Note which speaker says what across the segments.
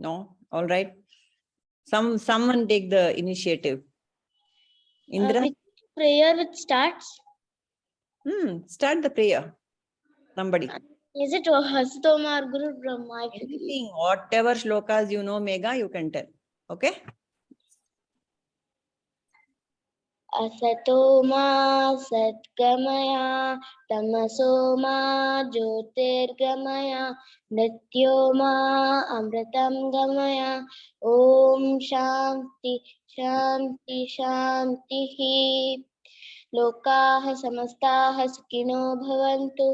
Speaker 1: No? All right. Someone take the initiative. Indra?
Speaker 2: Which prayer which starts?
Speaker 1: Start the prayer. Somebody.
Speaker 2: Is it Hastomar Guru Brahma?
Speaker 1: Anything, whatever shlokas you know, Megha, you can tell. Okay?
Speaker 2: Asato ma satgamaya tamaso ma jyotirgamaya nityo ma amritam gamaya om shanti shanti shanti लोकाः समस्ताः सुखिनो भवन्तु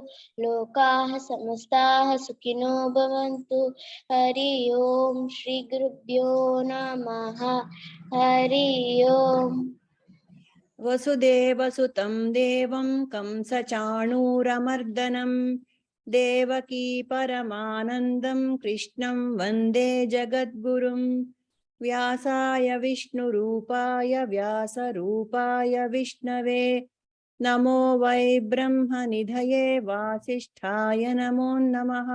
Speaker 2: लोकाः समस्ताः सुखिनो भवन्तु हरि ओम श्री गुरुभ्यो नमः हरि ओम
Speaker 1: वसुदेवसुतं देवं कंसचाणूरमर्दनं देवकी परमानन्दं कृष्णं वन्दे जगद्गुरुं व्यासाय विष्णुरूपाय व्यासरूपाय विष्णवे नमो वै ब्रह्मनिधये वासिष्ठाय नमो नमः.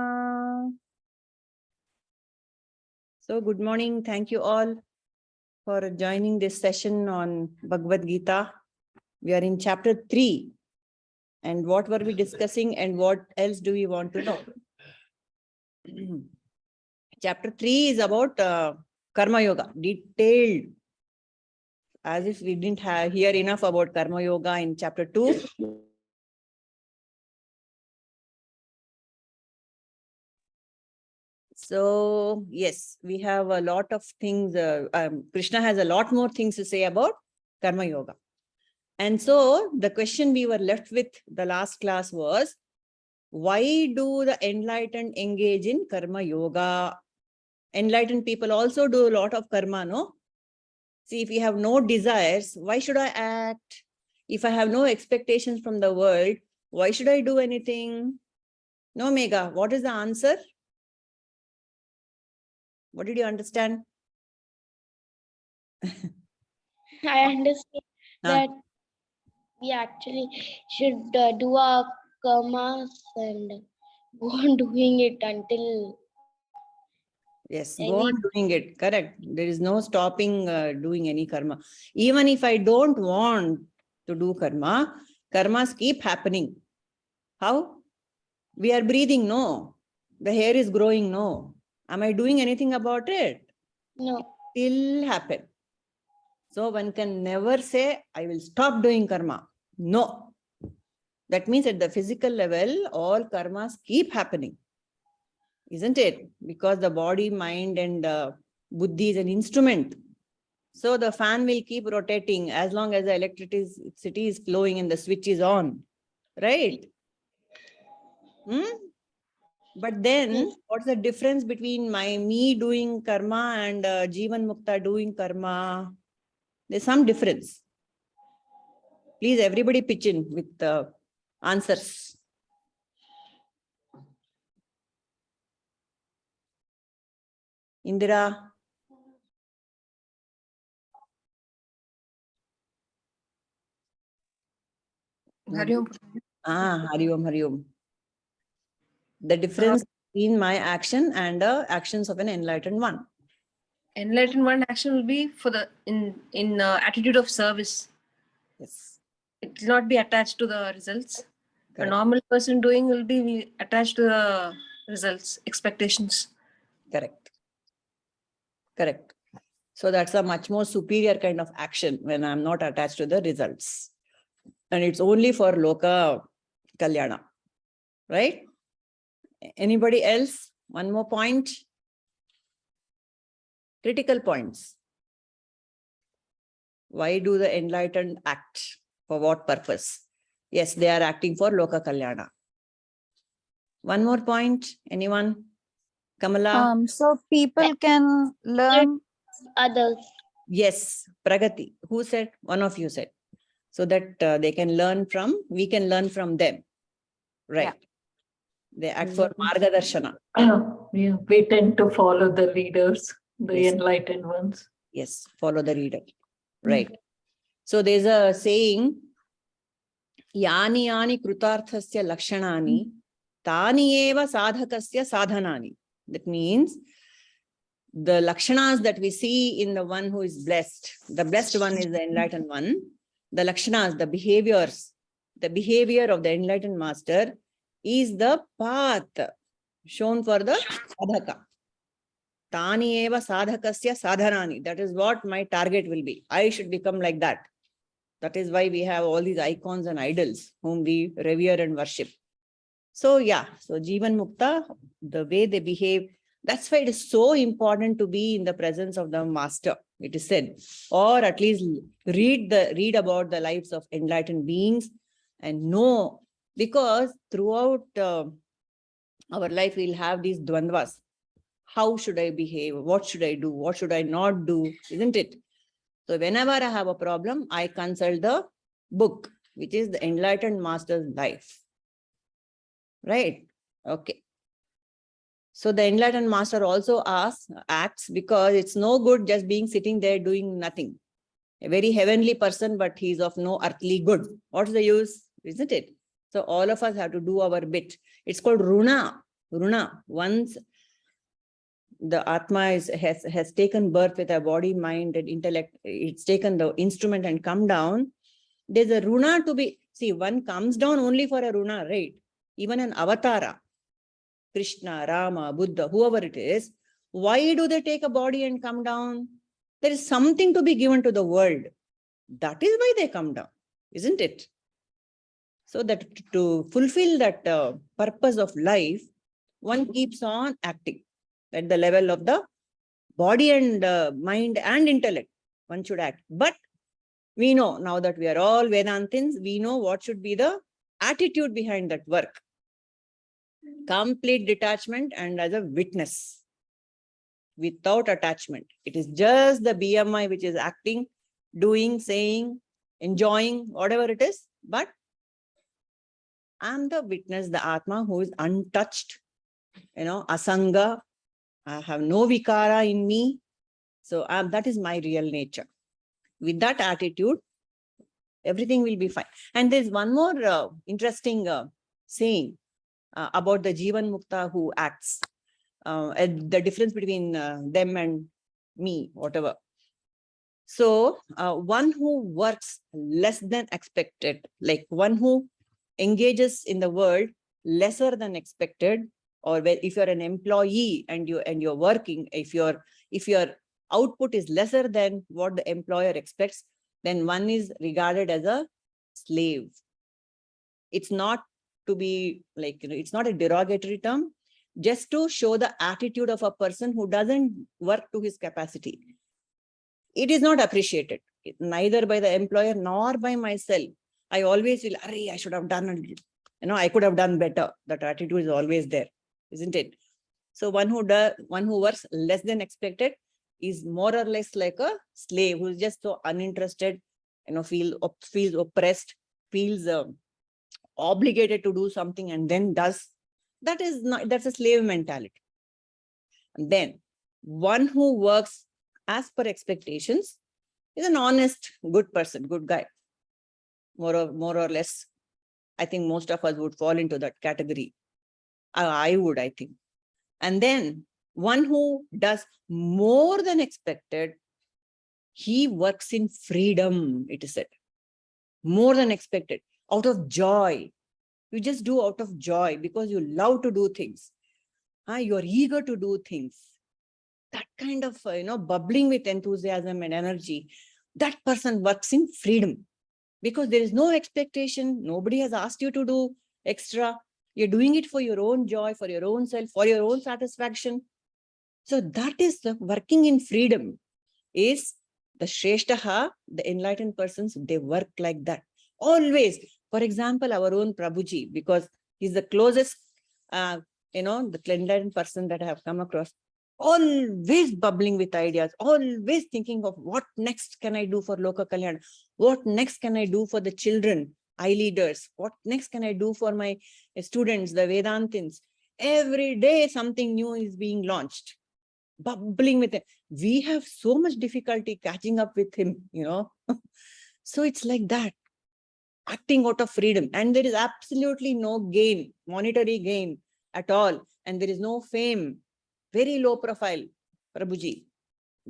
Speaker 1: So good morning. Thank you all for joining this session on Bhagavad Gita. We are in chapter 3. And what were we discussing and what else do we want to know? Chapter 3 is about Karma Yoga, detailed. As if we didn't hear enough about Karma Yoga in chapter 2. So, yes, we have a lot of things. Krishna has a lot more things to say about Karma Yoga. And so, the question we were left with the last class was, why do the enlightened engage in Karma Yoga? Enlightened people also do a lot of karma, no? See, if you have no desires, why should I act? If I have no expectations from the world, why should I do anything? No, Megha, what is the answer? What did you understand?
Speaker 2: I understand that we actually should do our karmas and go on doing it until
Speaker 1: Yes, go on doing it. Correct. There is no stopping doing any karma. Even if I don't want to do karma, karmas keep happening. How? We are breathing, no. The hair is growing, no. Am I doing anything about it?
Speaker 2: No.
Speaker 1: It will happen. So one can never say, I will stop doing karma. No. That means at the physical level, all karmas keep happening. Isn't it? Because the body, mind and buddhi is an instrument. So the fan will keep rotating as long as the electricity is flowing and the switch is on. Right? But then, what's the difference between me doing karma and Jivan Mukta doing karma? There's some difference. Please, everybody pitch in with the answers. Indira.
Speaker 3: Hari Om.
Speaker 1: Hari Om, Hari Om. The difference between my action and the actions of an enlightened one.
Speaker 3: Enlightened one action will be for the in attitude of service.
Speaker 1: Yes.
Speaker 3: It will not be attached to the results.
Speaker 1: Correct.
Speaker 3: A normal person doing will be attached to the results, expectations.
Speaker 1: Correct. Correct. So that's a much more superior kind of action when I'm not attached to the results. And it's only for Loka Kalyana. Right? Anybody else? One more point. Critical points. Why do the enlightened act? For what purpose? Yes, they are acting for Loka Kalyana. One more point. Anyone? Kamala?
Speaker 4: So people can learn
Speaker 2: others.
Speaker 1: Yes, Pragati. Who said? One of you said. So that they can learn from, we can learn from them. Right. Yeah. They act for Margadarshana.
Speaker 5: We tend to follow the leaders, the enlightened ones.
Speaker 1: Yes, follow the leader. Right. So there's a saying, Yani yani krutarthasya lakshanani, tani eva sadhakasya sadhanani. That means the lakshanas that we see in the one who is blessed, the blessed one is the enlightened one. The lakshanas, the behaviors, the behavior of the enlightened master is the path shown for the sadhaka. Tani eva sadhakasya sadhanani. That is what my target will be. I should become like that. That is why we have all these icons and idols whom we revere and worship. So yeah, so Jivan Mukta, the way they behave, that's why it is so important to be in the presence of the master, it is said, or at least read about the lives of enlightened beings and know, because throughout our life we'll have these dvandvas. How should I behave? What should I do? What should I not do? Isn't it? So whenever I have a problem, I consult the book, which is the enlightened master's life. Right? Okay. So the enlightened master also acts because it's no good just being sitting there doing nothing. A very heavenly person, but he's of no earthly good. What's the use? Isn't it? So all of us have to do our bit. It's called runa. Runa. Once the Atma has taken birth with a body, mind, and intellect, it's taken the instrument and come down. There's a runa to be, see, one comes down only for a runa, right? Even an avatara, Krishna, Rama, Buddha, whoever it is, why do they take a body and come down? There is something to be given to the world. That is why they come down, isn't it? So that to fulfill that purpose of life, one keeps on acting at the level of the body and mind and intellect. One should act. But we know now that we are all Vedantins, we know what should be the attitude behind that work. Complete detachment and as a witness, without attachment. It is just the BMI which is acting, doing, saying, enjoying, whatever it is. But I'm the witness, the Atma who is untouched, asanga. I have no vikara in me. So that is my real nature. With that attitude, everything will be fine. And there's one more interesting saying about the Jivan Mukta who acts, the difference between them and me, whatever. So one who works less than expected, like one who engages in the world lesser than expected, or if you're an employee and you're working, if your output is lesser than what the employer expects, then one is regarded as a slave. It's not to be like, it's not a derogatory term, just to show the attitude of a person who doesn't work to his capacity. It is not appreciated, neither by the employer nor by myself. I always feel, I should have done it. I could have done better. That attitude is always there, isn't it? So one who works less than expected is more or less like a slave who is just so uninterested, feels oppressed, feels obligated to do something and then does. That's a slave mentality. And then one who works as per expectations is an honest, good person, good guy. More or less, I think most of us would fall into that category. I would, I think. And then one who does more than expected, he works in freedom, it is said. More than expected, out of joy. You just do out of joy because you love to do things. You're eager to do things. That kind of, bubbling with enthusiasm and energy, that person works in freedom because there is no expectation. Nobody has asked you to do extra. You're doing it for your own joy, for your own self, for your own satisfaction. So that is the working in freedom is the Shreshtaha, the enlightened persons, they work like that. Always. For example, our own Prabhuji, because he's the closest, the enlightened person that I have come across, always bubbling with ideas, always thinking of what next can I do for Loka Kalyan? What next can I do for the children, leaders? What next can I do for my students, the Vedantins? Every day something new is being launched, bubbling with it. We have so much difficulty catching up with him, So it's like that, acting out of freedom. And there is absolutely no gain, monetary gain at all. And there is no fame, very low profile. Prabhuji.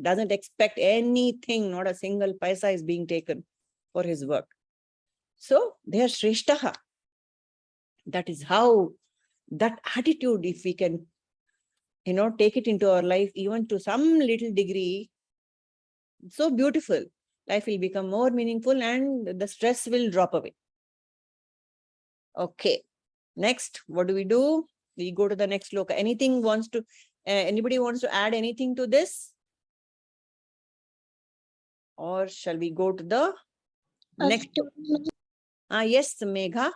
Speaker 1: Doesn't expect anything, not a single paisa is being taken for his work. So they are Shreshtaha. That is how, that attitude, if we can, take it into our life, even to some little degree, so beautiful. Life will become more meaningful and the stress will drop away. Okay. Next, what do? We go to the next sloka. Anybody wants to add anything to this? Or shall we go to the next? Yes, Megha.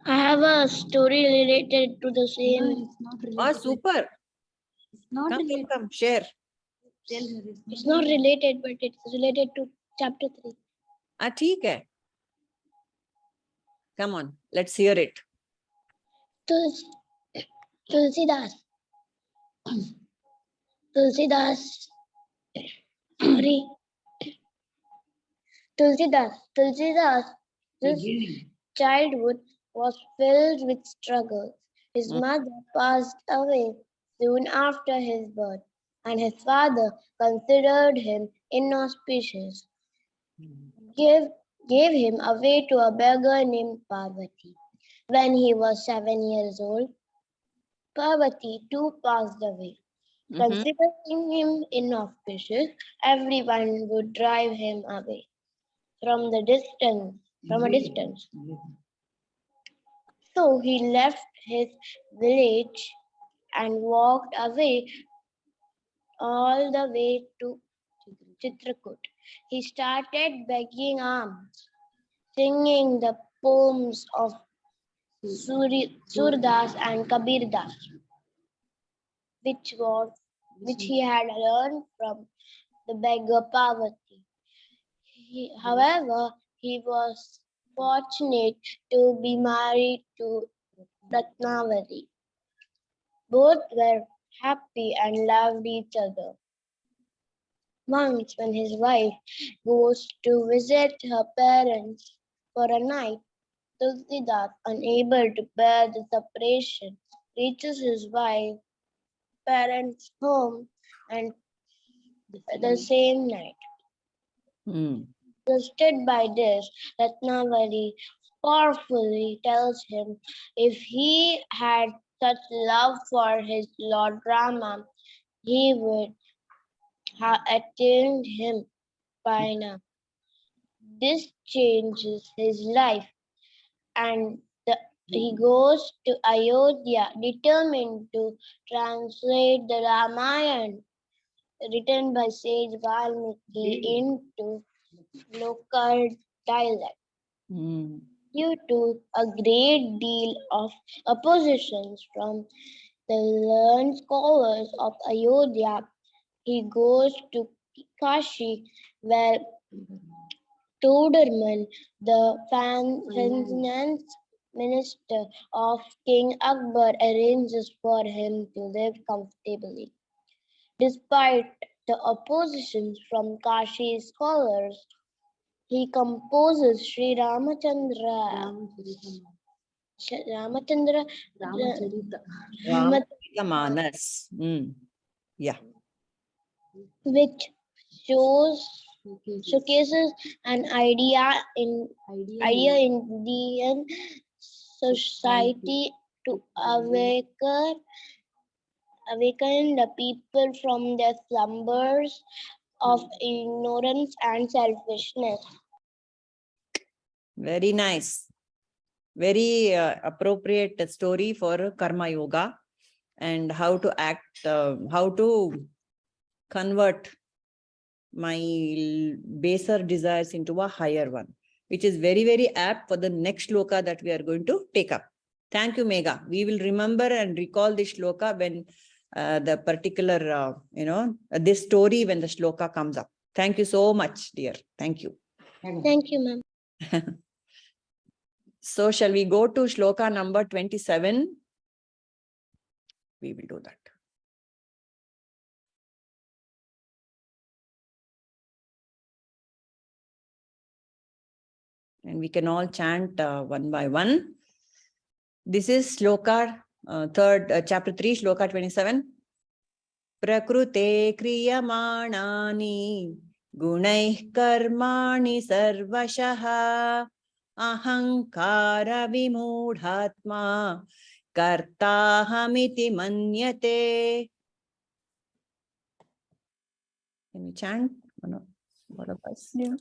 Speaker 2: I have a story related to the same.
Speaker 1: Super. Come, share.
Speaker 2: It's not related, but it's related to chapter 3.
Speaker 1: ठीक है. Come on, let's hear it.
Speaker 2: Tulsidas. Sorry. Tulsidas. Childhood was filled with struggles. His mother passed away soon after his birth, and his father considered him inauspicious. Gave him away to a beggar named Parvati. When he was 7 years old, Parvati too passed away. Considering him inauspicious, everyone would drive him away from a distance. So he left his village and walked away all the way to Chitrakoot. He started begging alms, singing the poems of Surdas and Kabirdas, which he had learned from the beggar Parvati. However, he was fortunate to be married to Ratnavati. Both were happy and loved each other. Once, when his wife goes to visit her parents for a night, Tulsidas, unable to bear the separation, reaches his wife's parents' home and the same night. Trusted by this, Ratnavati powerfully tells him if he had such love for his Lord Rama, he would have attained him by now. This changes his life, and he goes to Ayodhya determined to translate the Ramayana written by sage Valmiki into local dialect. Due to a great deal of opposition from the learned scholars of Ayodhya, he goes to Kashi, where Toderman, the finance minister of King Akbar, arranges for him to live comfortably. Despite the opposition from Kashi scholars, he composes Sri Ramachandra
Speaker 1: Manas. Yeah.
Speaker 2: which showcases an idea in Indian society to awaken the people from their slumbers of ignorance and selfishness.
Speaker 1: Very nice. Very appropriate story for Karma Yoga and how to act, how to convert my baser desires into a higher one, which is very, very apt for the next shloka that we are going to take up. Thank you, Megha. We will remember and recall this shloka when the particular, this story when the shloka comes up. Thank you so much, dear. Thank you.
Speaker 2: Thank you, ma'am.
Speaker 1: So shall we go to shloka number 27? We will do that. And we can all chant one by one. This is shloka, chapter 3, shloka 27. Prakrute kriyamaanani gunaih karmani sarvashaha ahankara vimudhatma kartahamiti manyate. Can you chant? What of us?
Speaker 4: Yeah.
Speaker 1: Yes.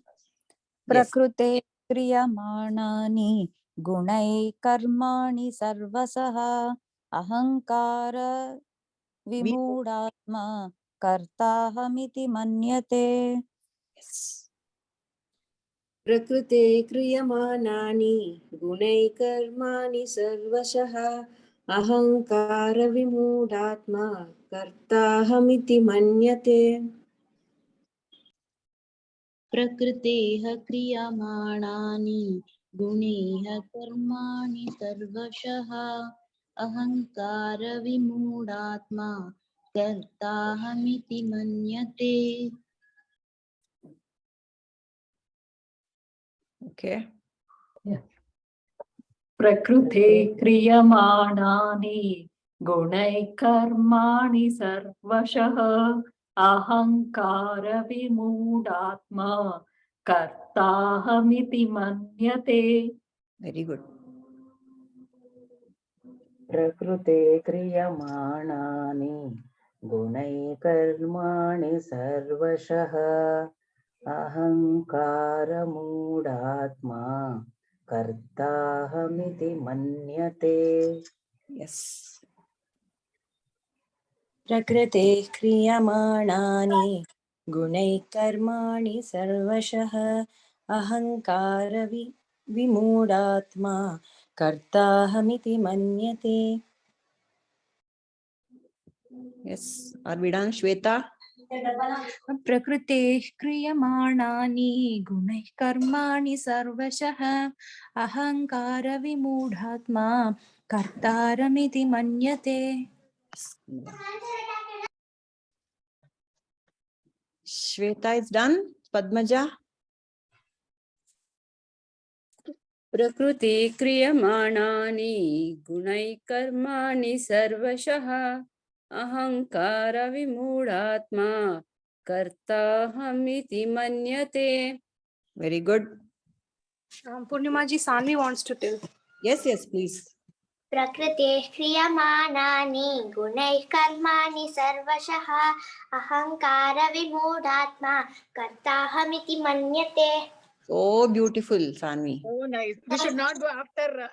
Speaker 4: Prakrute kriyamanani gunai karmani sarvasah ahankara vimudhatma kartahamiti manyate.
Speaker 1: Yes.
Speaker 6: प्रकृते क्रियमाणानि गुणैः कर्माणि सर्वशः अहङ्कारविमूढात्मा कर्ताहमिति मन्यते
Speaker 7: प्रकृतेः क्रियमाणानि गुणैः कर्माणि सर्वशः अहङ्कारविमूढात्मा कर्ताहमिति मन्यते.
Speaker 1: Okay.
Speaker 5: प्रकृते क्रियमाणानि गुणैः कर्माणि सर्वशः अहङ्कारविमूढात्मा कर्ताहमिति मन्यते.
Speaker 1: Very good.
Speaker 8: प्रकृते क्रियमाणानि गुणैकर्माणि सर्वशः अहङ्कारमूढात्मा कर्ताहमिति मन्यते.
Speaker 1: Yes.
Speaker 6: प्रकृते क्रियमाणानि गुणैः कर्माणि सर्वशः अहङ्कारविमूढात्मा कर्ताहमिति मन्यते.
Speaker 1: Yes. Are we done, Shweta?
Speaker 9: प्रकृते क्रियमाणानि गुणैः कर्माणि सर्वशः अहङ्कारविमूढात्मा कर्तारमिति मन्यते.
Speaker 1: Shweta is done. Padmaja?
Speaker 10: प्रकृते क्रियमाणानि गुणैः कर्माणि सर्वशः अहङ्कारविमूढात्मा कर्ताहमिति मन्यते.
Speaker 1: Very good.
Speaker 3: Purnima ji, Sanvi wants to tell.
Speaker 1: Yes, yes, please.
Speaker 2: प्रकृतेः क्रियमाणानि गुणैः कर्माणि सर्वशः अहङ्कारविमूढात्मा कर्ताहमिति मन्यते.
Speaker 1: So beautiful, Sanvi.
Speaker 11: Oh, nice. We should not go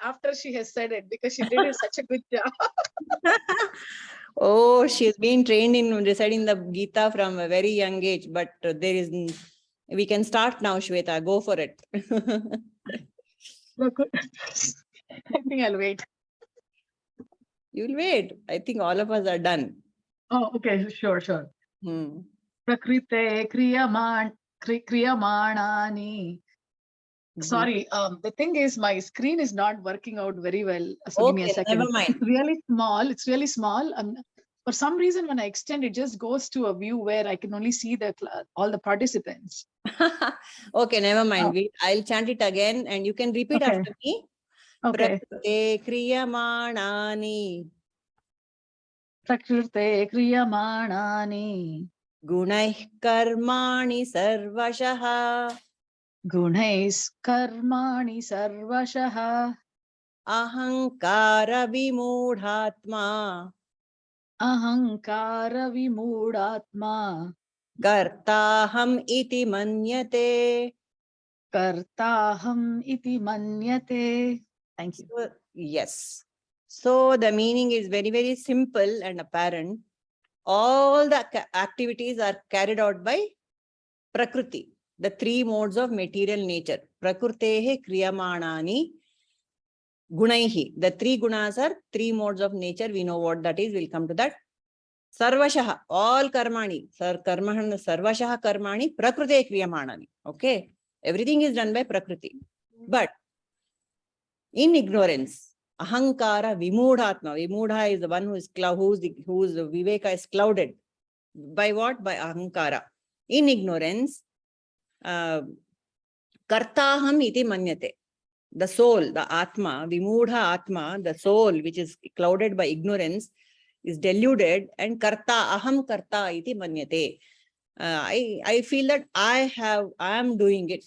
Speaker 11: after she has said it because she did such a good job.
Speaker 1: Oh, she's been trained in reciting the Gita from a very young age, but we can start now, Shweta. Go for it.
Speaker 11: I think I'll wait.
Speaker 1: You'll wait. I think all of us are done.
Speaker 11: Oh, okay. Sure. Prakrite kriyamanani. Sorry, the thing is my screen is not working out very well. So give me a
Speaker 1: Okay,
Speaker 11: second.
Speaker 1: never mind.
Speaker 11: It's really small. For some reason, when I extend, it just goes to a view where I can only see all the participants.
Speaker 1: Okay, never mind. I'll chant it again and you can repeat
Speaker 11: Okay.
Speaker 1: after me.
Speaker 11: Okay.
Speaker 1: Prakrite kriyamanani
Speaker 11: Prakrite kriyamanani
Speaker 1: gunaih karmani sarvashaha
Speaker 11: gunais karmani sarvashaha
Speaker 1: ahankara vimudhatma
Speaker 11: ahankara vimudhatma
Speaker 1: kartaham iti manyate.
Speaker 11: Kartaham iti manyate. Thank you.
Speaker 1: So, yes. So the meaning is very, very simple and apparent. All the activities are carried out by Prakriti, the three modes of material nature. Prakrutehe kriyamanani gunaihi. The three gunas are three modes of nature. We know what that is. We'll come to that. Sarvashaha, all karmani. Sarvashaha karmani prakrute kriyamanani. Okay. Everything is done by Prakriti. But in ignorance, ahankara vimudhatma. Vimudha is the one whose viveka is clouded. By what? By ahankara. In ignorance, kartaham iti manyate. The soul, the atma, vimudha atma, the soul which is clouded by ignorance, is deluded and karta, aham karta iti manyate. I feel that I am doing it.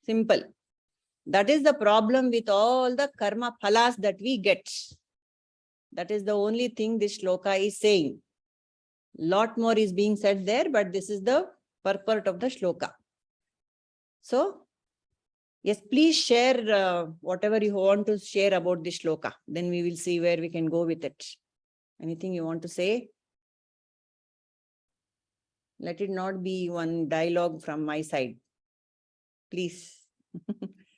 Speaker 1: Simple. That is the problem with all the karma phalas that we get. That is the only thing this shloka is saying. Lot more is being said there, but this is the purport of the shloka. So, yes, please share whatever you want to share about this shloka. Then we will see where we can go with it. Anything you want to say? Let it not be one dialogue from my side. Please.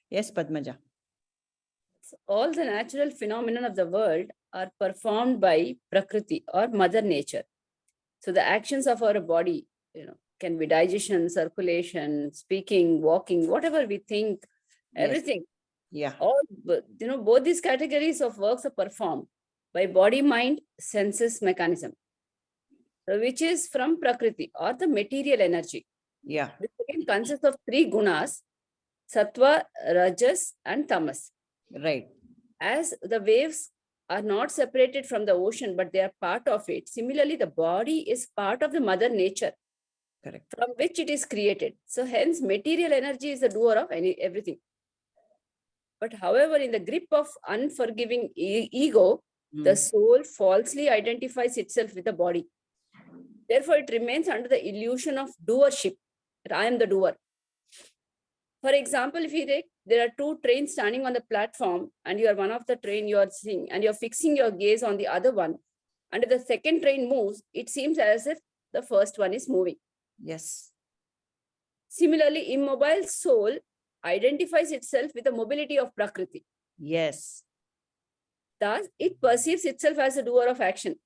Speaker 1: Yes, Padmaja.
Speaker 10: All the natural phenomena of the world are performed by Prakriti or Mother Nature. So the actions of our body, can be digestion, circulation, speaking, walking, whatever we think, everything.
Speaker 1: Yeah.
Speaker 10: All, both these categories of works are performed by body, mind, senses mechanism, which is from Prakriti or the material energy.
Speaker 1: Yeah.
Speaker 10: This again consists of 3 gunas, sattva, rajas, and tamas.
Speaker 1: Right.
Speaker 10: As the waves are not separated from the ocean, but they are part of it. Similarly, the body is part of the Mother Nature.
Speaker 1: Correct.
Speaker 10: From which it is created. So hence, material energy is the doer of everything. But however, in the grip of unforgiving ego, the soul falsely identifies itself with the body. Therefore, it remains under the illusion of doership. That I am the doer. For example, if you take, there are 2 trains standing on the platform and you are one of the train you are seeing and you're fixing your gaze on the other one. And if the second train moves, it seems as if the first one is moving.
Speaker 1: Yes.
Speaker 10: Similarly, immobile soul identifies itself with the mobility of Prakriti.
Speaker 1: Yes.
Speaker 10: Thus, it perceives itself as a doer of action.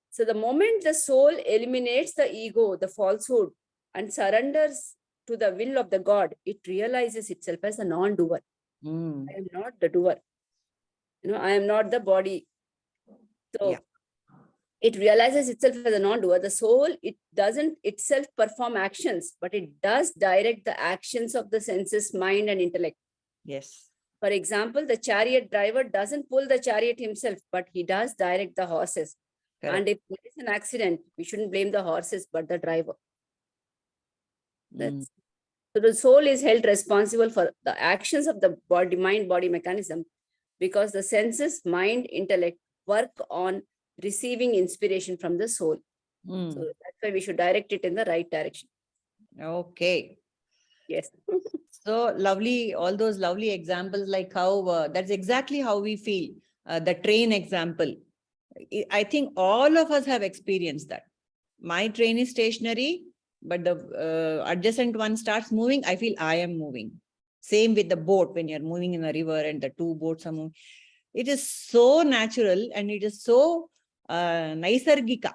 Speaker 10: So the moment the soul eliminates the ego, the falsehood, and surrenders to the will of the God, it realizes itself as a non-doer. I am not the doer. I am not the body. So it realizes itself as a non-doer. The soul, it doesn't itself perform actions, but it does direct the actions of the senses, mind, and intellect.
Speaker 1: Yes.
Speaker 10: For example, the chariot driver doesn't pull the chariot himself, but he does direct the horses. Correct. And if there is an accident, we shouldn't blame the horses, but the driver. So the soul is held responsible for the actions of the body, mind, body mechanism, because the senses, mind, intellect work on receiving inspiration from the soul. So that's why we should direct it in the right direction.
Speaker 1: Okay.
Speaker 10: Yes.
Speaker 1: So lovely, all those lovely examples, like how that's exactly how we feel. The train example. I think all of us have experienced that. My train is stationary, but the adjacent one starts moving. I feel I am moving. Same with the boat when you're moving in a river and the 2 boats are moving. It is so natural and it is so naisargika.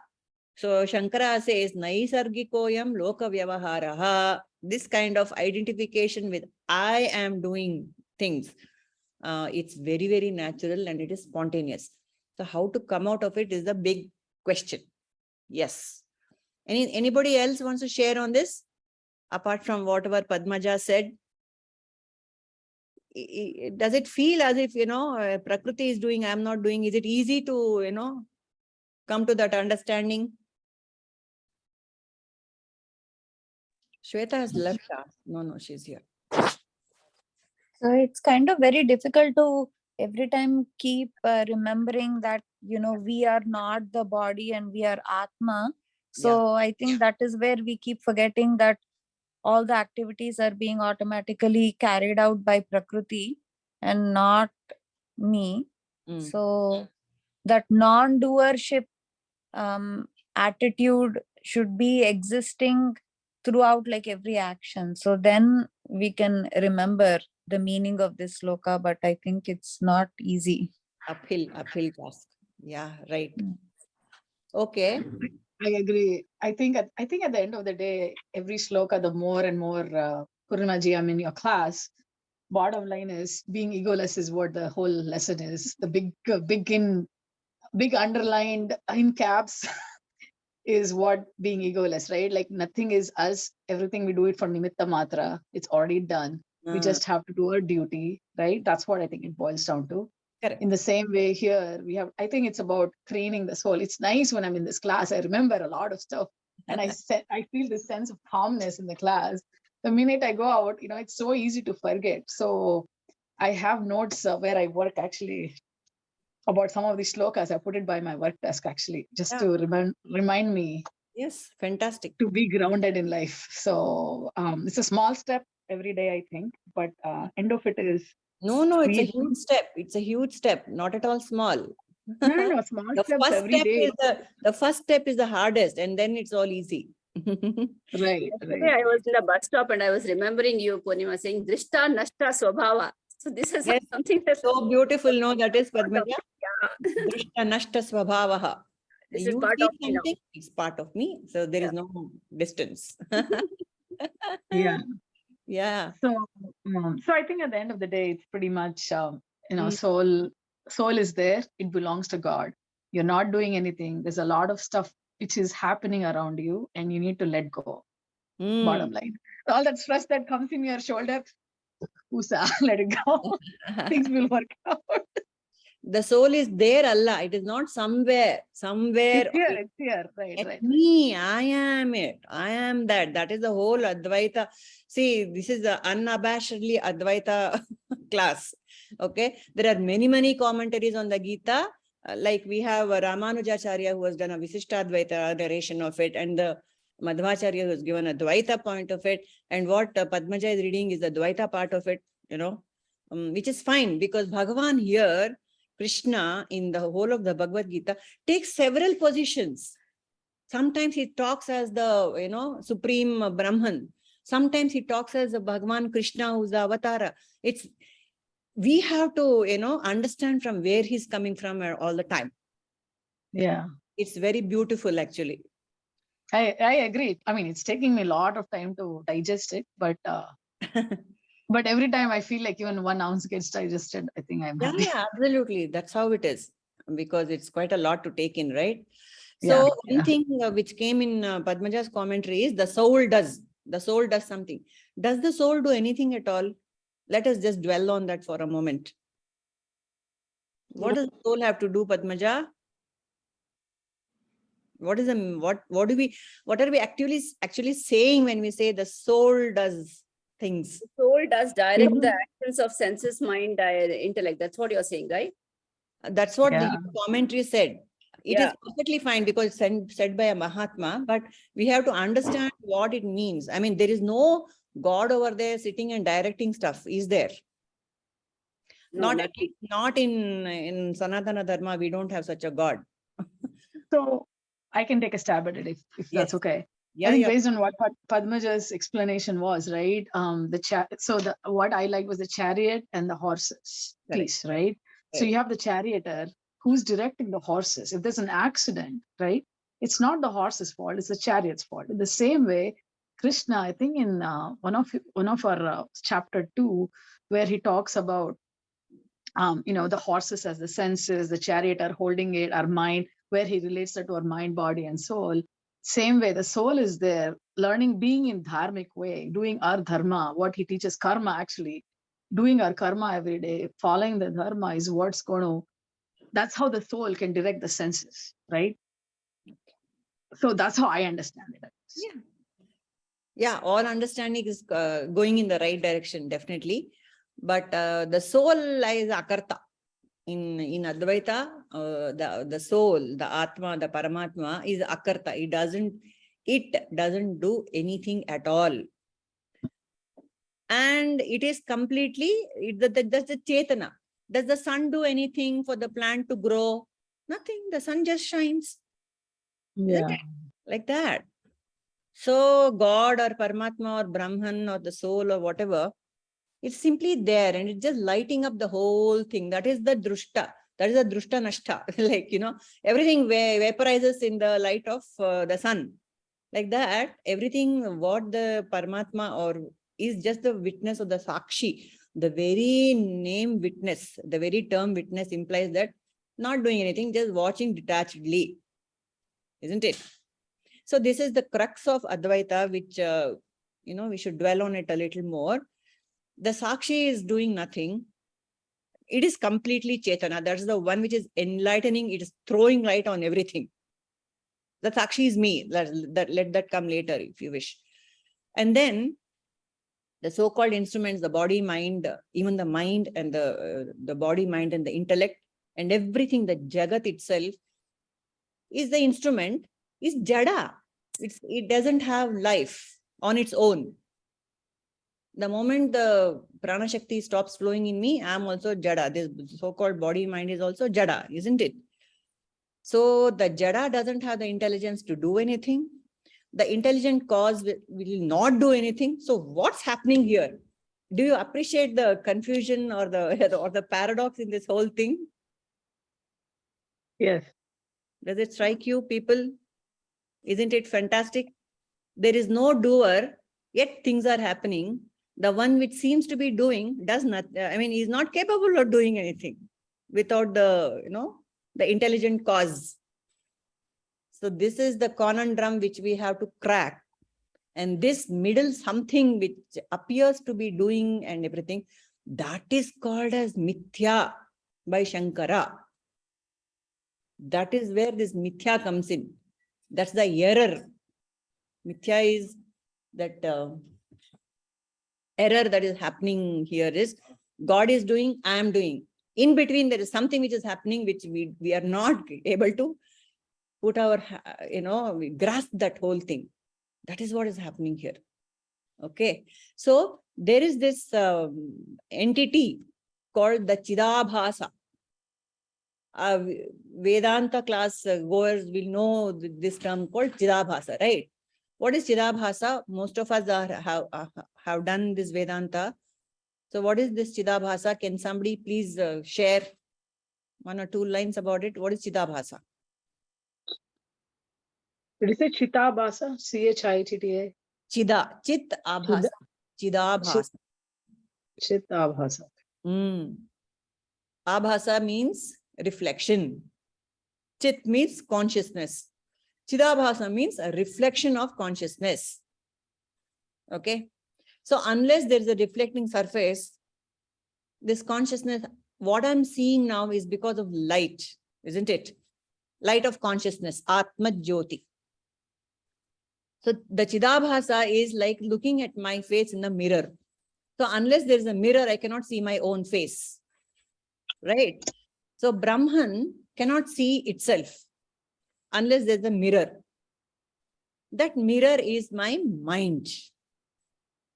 Speaker 1: So Shankara says, naisargikoyam loka vyavaharaha. This kind of identification with I am doing things. It's very, very natural and it is spontaneous. So how to come out of it is the big question. Yes. Anybody else wants to share on this? Apart from whatever Padmaja said, does it feel as if, Prakriti is doing, I'm not doing? Is it easy to, come to that understanding? Shweta has left us. No, she's here.
Speaker 4: So it's kind of very difficult to every time keep remembering that, we are not the body and we are Atma. So I think that is where we keep forgetting that all the activities are being automatically carried out by Prakriti and not me. So that non-doership attitude should be existing throughout like every action. So then we can remember the meaning of this sloka, but I think it's not easy.
Speaker 1: Uphill task. Yeah, right. Okay.
Speaker 11: I agree. I think at the end of the day, every sloka, the more and more Purnaji I'm in your class, bottom line is being egoless is what the whole lesson is. The big underlined in caps is what being egoless, right? Like nothing is us. Everything we do it for nimitta matra. It's already done. We just have to do our duty, right? That's what I think it boils down to.
Speaker 1: Correct.
Speaker 11: In the same way here, we have, I think it's about training the soul. It's nice when I'm in this class, I remember a lot of stuff. And I feel this sense of calmness in the class. The minute I go out, it's so easy to forget. So I have notes where I work actually about some of these shlokas. I put it by my work desk actually, just to remind me.
Speaker 1: Yes, fantastic.
Speaker 11: To be grounded in life. So it's a small step every day, I think, but end of it is.
Speaker 1: No, it's a huge step. It's a huge step, not at all small.
Speaker 11: No, small steps every day.
Speaker 1: The first step is the hardest, and then it's all easy.
Speaker 11: Right.
Speaker 10: Yesterday I was in the bus stop and I was remembering you, Purnima, saying Drishta Nashta Swabhava. So this is something that's
Speaker 1: so beautiful. No, that is Padmaja.
Speaker 10: Yeah.
Speaker 1: Drishta Nashta Swabhavaha.
Speaker 10: This
Speaker 1: You
Speaker 10: is part
Speaker 1: see
Speaker 10: of me now.
Speaker 1: something, it's part of me. So there is no distance.
Speaker 11: Yeah.
Speaker 1: Yeah.
Speaker 11: So I think at the end of the day, it's pretty much, soul is there. It belongs to God. You're not doing anything. There's a lot of stuff which is happening around you and you need to let go. Bottom line. All that stress that comes in your shoulder, let it go. Things will work out.
Speaker 1: The soul is there, Allah. It is not somewhere.
Speaker 11: It's here. Right.
Speaker 1: Me, I am it. I am that. That is the whole Advaita. See, this is the unabashedly Advaita class. Okay. There are many commentaries on the Gita. Like we have Ramanujacharya who has done a Visishtadvaita narration of it, and the Madhvacharya who has given a Dvaita point of it. And what Padmaja is reading is the Dvaita part of it, which is fine because Bhagavan here, Krishna, in the whole of the Bhagavad Gita, takes several positions. Sometimes he talks as the, Supreme Brahman. Sometimes he talks as the Bhagavan Krishna, who's the Avatara. We have to, understand from where he's coming from all the time.
Speaker 11: Yeah.
Speaker 1: It's very beautiful, actually.
Speaker 11: I agree. I mean, it's taking me a lot of time to digest it, but but every time I feel like even 1 ounce gets digested, I think I'm happy.
Speaker 1: Yeah, absolutely. That's how it is, because it's quite a lot to take in, right? So one thing which came in Padmaja's commentary is the soul does. The soul does something. Does the soul do anything at all? Let us just dwell on that for a moment. What does the soul have to do, Padmaja? What are we actually saying when we say the soul does things?
Speaker 10: The soul does direct the actions of senses, mind, intellect. That's what you're saying, right?
Speaker 1: That's what the commentary said. It is perfectly fine because it's said by a Mahatma, but we have to understand what it means. I mean, there is no God over there sitting and directing stuff, is there? No, not in Sanatana Dharma, we don't have such a God.
Speaker 11: So I can take a stab at it if that's okay. I think based on what Padmaja's explanation was, right? What I liked was the chariot and the horses piece, right? So you have the charioteer who's directing the horses. If there's an accident, right? It's not the horse's fault, it's the chariot's fault. In the same way, Krishna, I think in one of our chapter 2, where he talks about the horses as the senses, the charioteer holding it, our mind, where he relates that to our mind, body, and soul. Same way, the soul is there, learning, being in dharmic way, doing our dharma, what he teaches, karma actually, doing our karma every day, following the dharma is what's going to, that's how the soul can direct the senses, right? So that's how I understand it.
Speaker 1: Yeah, all understanding is going in the right direction, definitely. But the soul is akarta. In Advaita, the soul, the Atma, the Paramatma is akarta. It doesn't do anything at all. And it is completely, that's the Chetana. Does the sun do anything for the plant to grow? Nothing. The sun just shines.
Speaker 11: Yeah.
Speaker 1: Like that. So God or Paramatma or Brahman or the soul or whatever, it's simply there and it's just lighting up the whole thing. That is the drushta. That is the drushta nashta. Like, everything vaporizes in the light of the sun. Like that, everything what the Paramatma or is just the witness of the Sakshi. The very name witness, the very term witness implies that not doing anything, just watching detachedly. Isn't it? So this is the crux of Advaita, which, we should dwell on it a little more. The Sakshi is doing nothing. it is completely Chetana. That's the one which is enlightening. It is throwing light on everything. The Sakshi is me. Let that come later if you wish. And then the so-called instruments, the body, mind, even the mind and the body, mind and the intellect and everything, the Jagat itself is the instrument, is Jada. It doesn't have life on its own. The moment the prana shakti stops flowing in me, I am also Jada. This so-called body, mind is also Jada, isn't it? So the Jada doesn't have the intelligence to do anything. The intelligent cause will not do anything. So what's happening here? Do you appreciate the confusion or the paradox in this whole thing?
Speaker 11: Yes.
Speaker 1: Does it strike you, people? Isn't it fantastic? There is no doer, yet things are happening. The one which seems to be doing does not, is not capable of doing anything without the intelligent cause. So this is the conundrum which we have to crack. And this middle something which appears to be doing and everything, that is called as mithya by Shankara. That is where this mithya comes in. That's the error. Mithya is that error that is happening here is God is doing, I am doing. In between, there is something which is happening which we are not able to put our, grasp that whole thing. That is what is happening here. Okay. So there is this entity called the Chidabhasa. Vedanta class goers will know this term called Chidabhasa, right? What is Chidabhasa? Most of us have done this Vedanta. So what is this Chidabhasa? Can somebody please share 1 or 2 lines about it? What is Chidabhasa?
Speaker 11: Did you say Chitabhasa? Chitta?
Speaker 1: Chit Abhasa. Chidabhasa.
Speaker 11: Chitabhasa.
Speaker 1: Abhasa means reflection. Chit means consciousness. Chidabhasa means a reflection of consciousness. Okay. So unless there is a reflecting surface, this consciousness, what I'm seeing now is because of light, isn't it? Light of consciousness, Atma Jyoti. So the Chidabhasa is like looking at my face in the mirror. So unless there is a mirror, I cannot see my own face. Right? So Brahman cannot see itself unless there's a mirror. That mirror is my mind.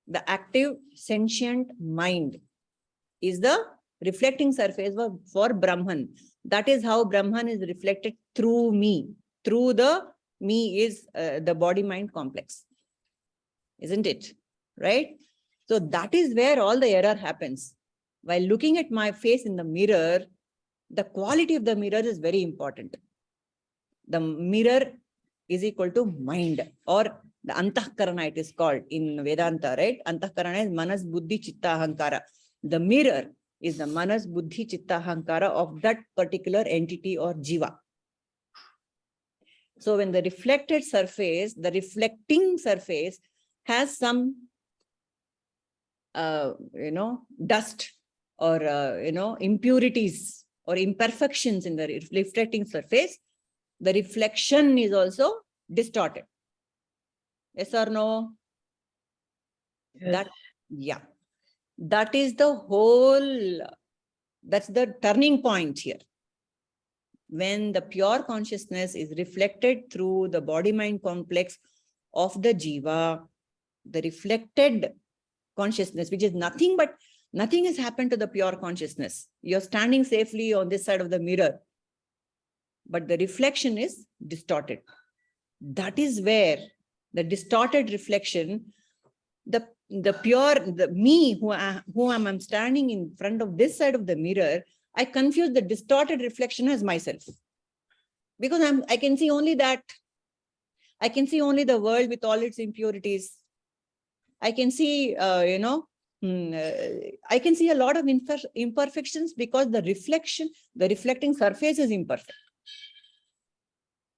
Speaker 1: The active, sentient mind is the reflecting surface for Brahman. That is how Brahman is reflected through me. Through the me is the body-mind complex. Isn't it? Right? So that is where all the error happens. While looking at my face in the mirror, the quality of the mirror is very important. The mirror is equal to mind, or the Antahkarana it is called in Vedanta, right? Antahkarana is Manas, Buddhi, Chitta, Ahankara. The mirror is the Manas, Buddhi, Chitta, Ahankara of that particular entity or Jiva. So when the reflected surface, the reflecting surface has some, dust or, impurities or imperfections in the reflecting surface, the reflection is also distorted. Yes or no?
Speaker 11: Yes.
Speaker 1: That is the whole, that's the turning point here. When the pure consciousness is reflected through the body-mind complex of the Jiva, the reflected consciousness, which is nothing but, nothing has happened to the pure consciousness. You're standing safely on this side of the mirror, but the reflection is distorted. That is where the distorted reflection, the me who I'm standing in front of this side of the mirror, I confuse the distorted reflection as myself. Because I can see only that. I can see only the world with all its impurities. I can see, I can see a lot of imperfections because the reflecting surface is imperfect.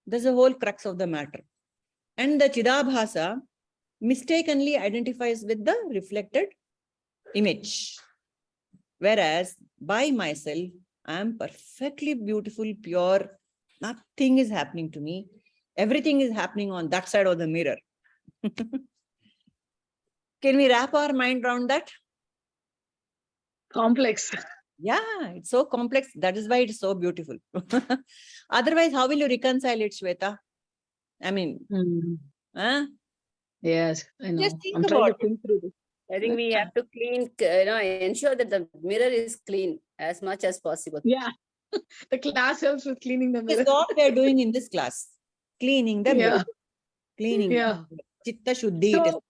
Speaker 1: That's the whole crux of the matter. And the Chidabhasa mistakenly identifies with the reflected image. Whereas by myself, I am perfectly beautiful, pure. Nothing is happening to me. Everything is happening on that side of the mirror. Can we wrap our mind around that?
Speaker 11: Complex.
Speaker 1: Yeah, it's so complex. That is why it's so beautiful. Otherwise, how will you reconcile it, Shweta? I mean, huh?
Speaker 11: Yes, I know.
Speaker 1: Just think
Speaker 11: I'm trying to
Speaker 1: about it.
Speaker 11: think through this.
Speaker 10: I think we have to ensure that the mirror is clean as much as possible.
Speaker 11: Yeah. The class helps with cleaning the
Speaker 1: This
Speaker 11: mirror.
Speaker 1: is what we are doing in this class. Cleaning the mirror.
Speaker 11: Yeah.
Speaker 1: Cleaning.
Speaker 11: Yeah.
Speaker 1: Chitta Shuddhi. It is
Speaker 11: So,
Speaker 1: called.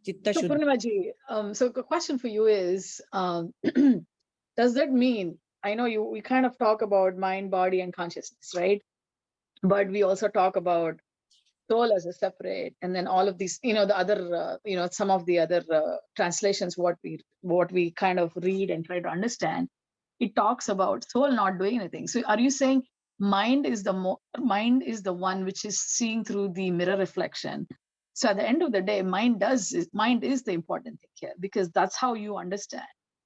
Speaker 1: Chitta
Speaker 11: so
Speaker 1: Shuddhi.
Speaker 11: Purnimaji, so the question for you is, does that mean, I know we kind of talk about mind, body, and consciousness, right? But we also talk about soul as a separate, and then all of these, the other, some of the other translations, what we kind of read and try to understand, it talks about soul not doing anything. So are you saying mind is the one which is seeing through the mirror reflection? So at the end of the day, mind is the important thing here, because that's how you understand,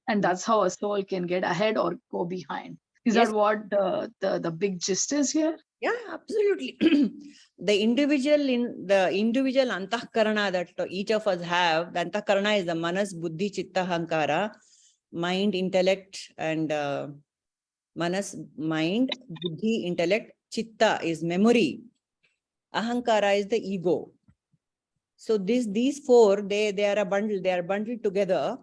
Speaker 11: and that's how a soul can get ahead or go behind. Is
Speaker 1: Yes.
Speaker 11: that what the big gist is here?
Speaker 1: Yeah, absolutely. The individual antahkarana that each of us have, the antahkarana is the manas, buddhi, chitta, hankara, mind, intellect, and manas, mind, buddhi, intellect, chitta is memory, ahankara is the ego. So these four, they are a bundle, they are bundled together,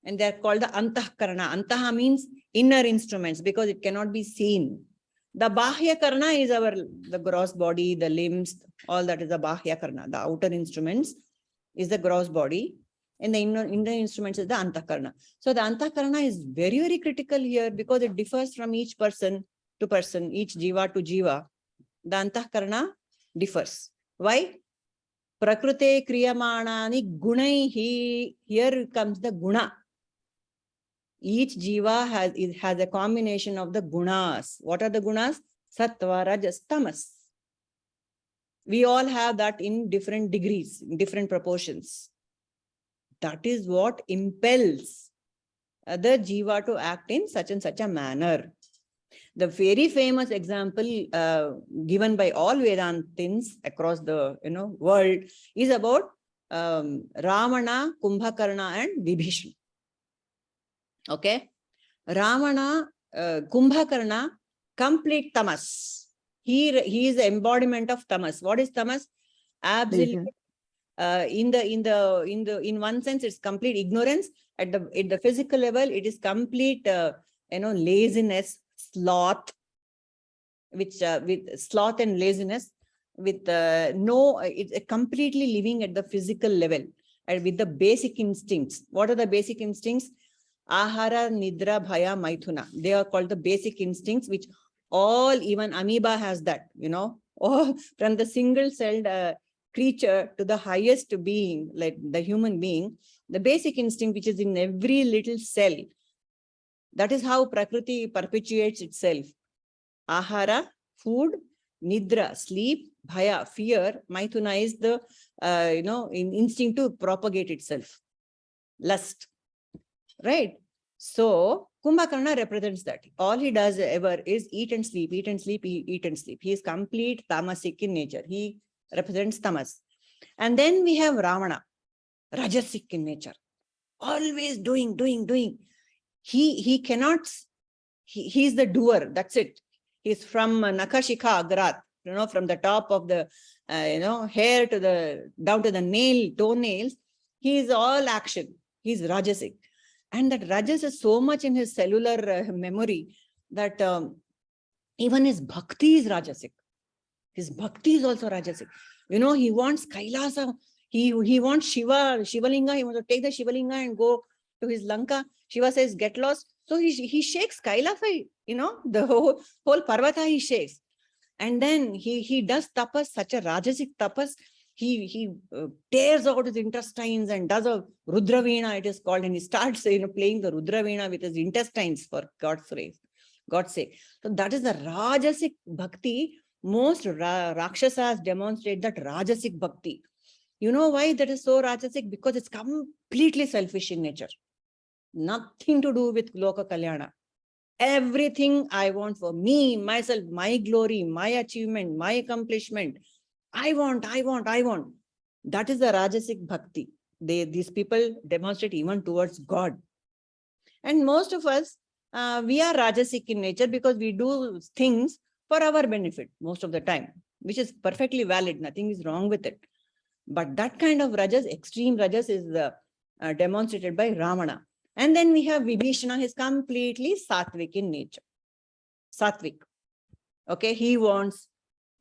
Speaker 1: and they are called the antahkarana. Antaha means inner instruments, because it cannot be seen. The bahya karana is the gross body, the limbs, all that is the bahya karana. The outer instruments is the gross body, and the inner instruments is the antahkarana. So the antahkarana is very, very critical here, because it differs from each person to person, each jiva to jiva. The antahkarana differs. Why? Prakrute kriyamanani gunaihi. Here comes the guna. Each jiva has a combination of the gunas. What are the gunas? Sattva, rajas, tamas. We all have that in different degrees, in different proportions. That is what impels the jiva to act in such and such a manner. The very famous example given by all Vedantins across the world is about Ravana, Kumbhakarna, and Vibhishana. Okay, Ravana, Kumbhakarna, complete tamas. He is the embodiment of tamas. What is tamas? Absolute. In one sense, it's complete ignorance. At the physical level, it is complete laziness, sloth, with sloth and laziness, with it's completely living at the physical level and with the basic instincts. What are the basic instincts? Ahara, Nidra, Bhaya, Maithuna. They are called the basic instincts, which even amoeba has that, or from the single-celled creature to the highest being, like the human being, the basic instinct, which is in every little cell. That is how Prakriti perpetuates itself. Ahara, food; Nidra, sleep; Bhaya, fear; Maithuna is the instinct to propagate itself. Lust. Right? So Kumbhakarna represents that. All he does ever is eat and sleep, eat and sleep, eat and sleep. He is complete tamasic in nature. He represents tamas. And then we have Ravana, rajasic in nature. Always doing. He cannot, he's the doer. That's it. He's from Nakashika Agrat, from the top of the hair to down to the toenails. He is all action. He's rajasic. And that rajas is so much in his cellular memory that even his bhakti is rajasic. His bhakti is also rajasic. He wants Kailasa. He wants Shivalinga. He wants to take the Shivalinga and go to his Lanka. Shiva says, get lost. So he shakes Kailasa, the whole Parvata he shakes. And then he does tapas, such a rajasic tapas. He tears out his intestines and does a Rudraveena, it is called, and he starts playing the Rudraveena with his intestines, for God's sake. So that is the Rajasic Bhakti. Most Rakshasas demonstrate that Rajasic Bhakti. You know why that is so Rajasic? Because it's completely selfish in nature. Nothing to do with Loka Kalyana. Everything I want for me, myself, my glory, my achievement, my accomplishment. I want. That is the Rajasic Bhakti. These people demonstrate even towards God. And most of us, we are Rajasic in nature because we do things for our benefit most of the time, which is perfectly valid. Nothing is wrong with it. But that kind of Rajas, extreme Rajas, is demonstrated by Ramana. And then we have Vibhishana, he is completely Sattvic in nature. Sattvic. Okay, he wants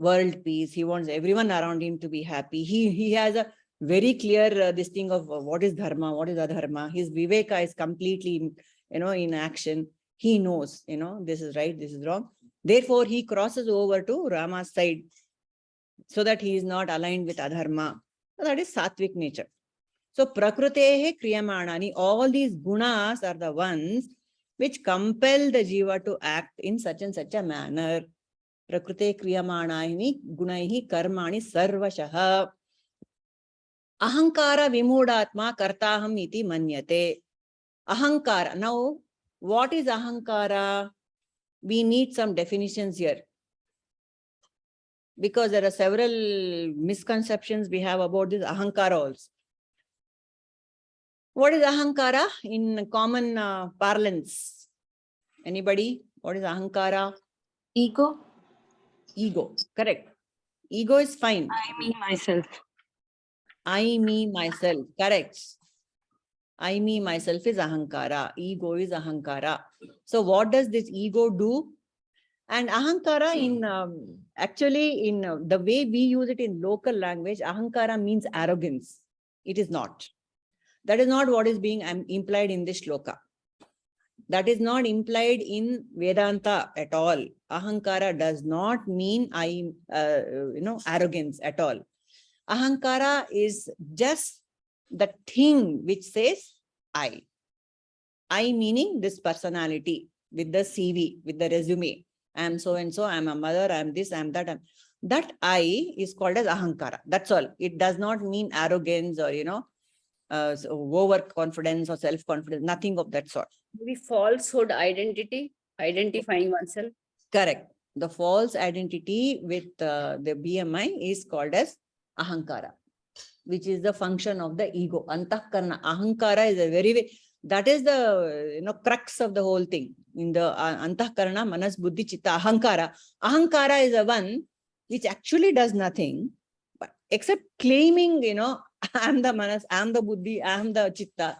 Speaker 1: world peace. He wants everyone around him to be happy. He has a very clear this thing of what is Dharma, what is Adharma. His Viveka is completely, in action. He knows, this is right, this is wrong. Therefore, he crosses over to Rama's side so that he is not aligned with Adharma. So that is Sattvic nature. So Prakrutehe Kriyamanani, all these gunas are the ones which compel the jiva to act in such and such a manner. Prakrute Kriyamanani Gunaihi Karmani Sarvashaha. Ahankara Vimudatma Kartaham iti Manyate. Ahankara. Now, what is Ahankara? We need some definitions here, because there are several misconceptions we have about this Ahankara also. What is Ahankara in common parlance? Anybody? What is Ahankara?
Speaker 9: Ego.
Speaker 1: Ego, correct. Ego is fine.
Speaker 5: I, me, myself.
Speaker 1: I, me, myself, correct. I, me, myself is Ahankara. Ego is Ahankara. So what does this ego do? And Ahankara actually in the way we use it in local language, Ahankara means arrogance. It is not. That is not what is being implied in this shloka. That is not implied in Vedanta at all. Ahankara does not mean arrogance at all. Ahankara is just the thing which says I. I meaning this personality with the CV, with the resume. I am so and so, I am a mother, I am this, I am that. That I is called as Ahankara. That's all. It does not mean arrogance or, overconfidence or self-confidence, nothing of that sort.
Speaker 10: Maybe falsehood identity, identifying oneself.
Speaker 1: Correct. The false identity with the BMI is called as Ahankara, which is the function of the ego. Antahkarana. Ahankara is a very, that is the crux of the whole thing. In the Antahkarana, Manas, Buddhi, Chitta, Ahankara. Ahankara is the one which actually does nothing, but except claiming, I am the Manas, I am the Buddhi, I am the Chitta,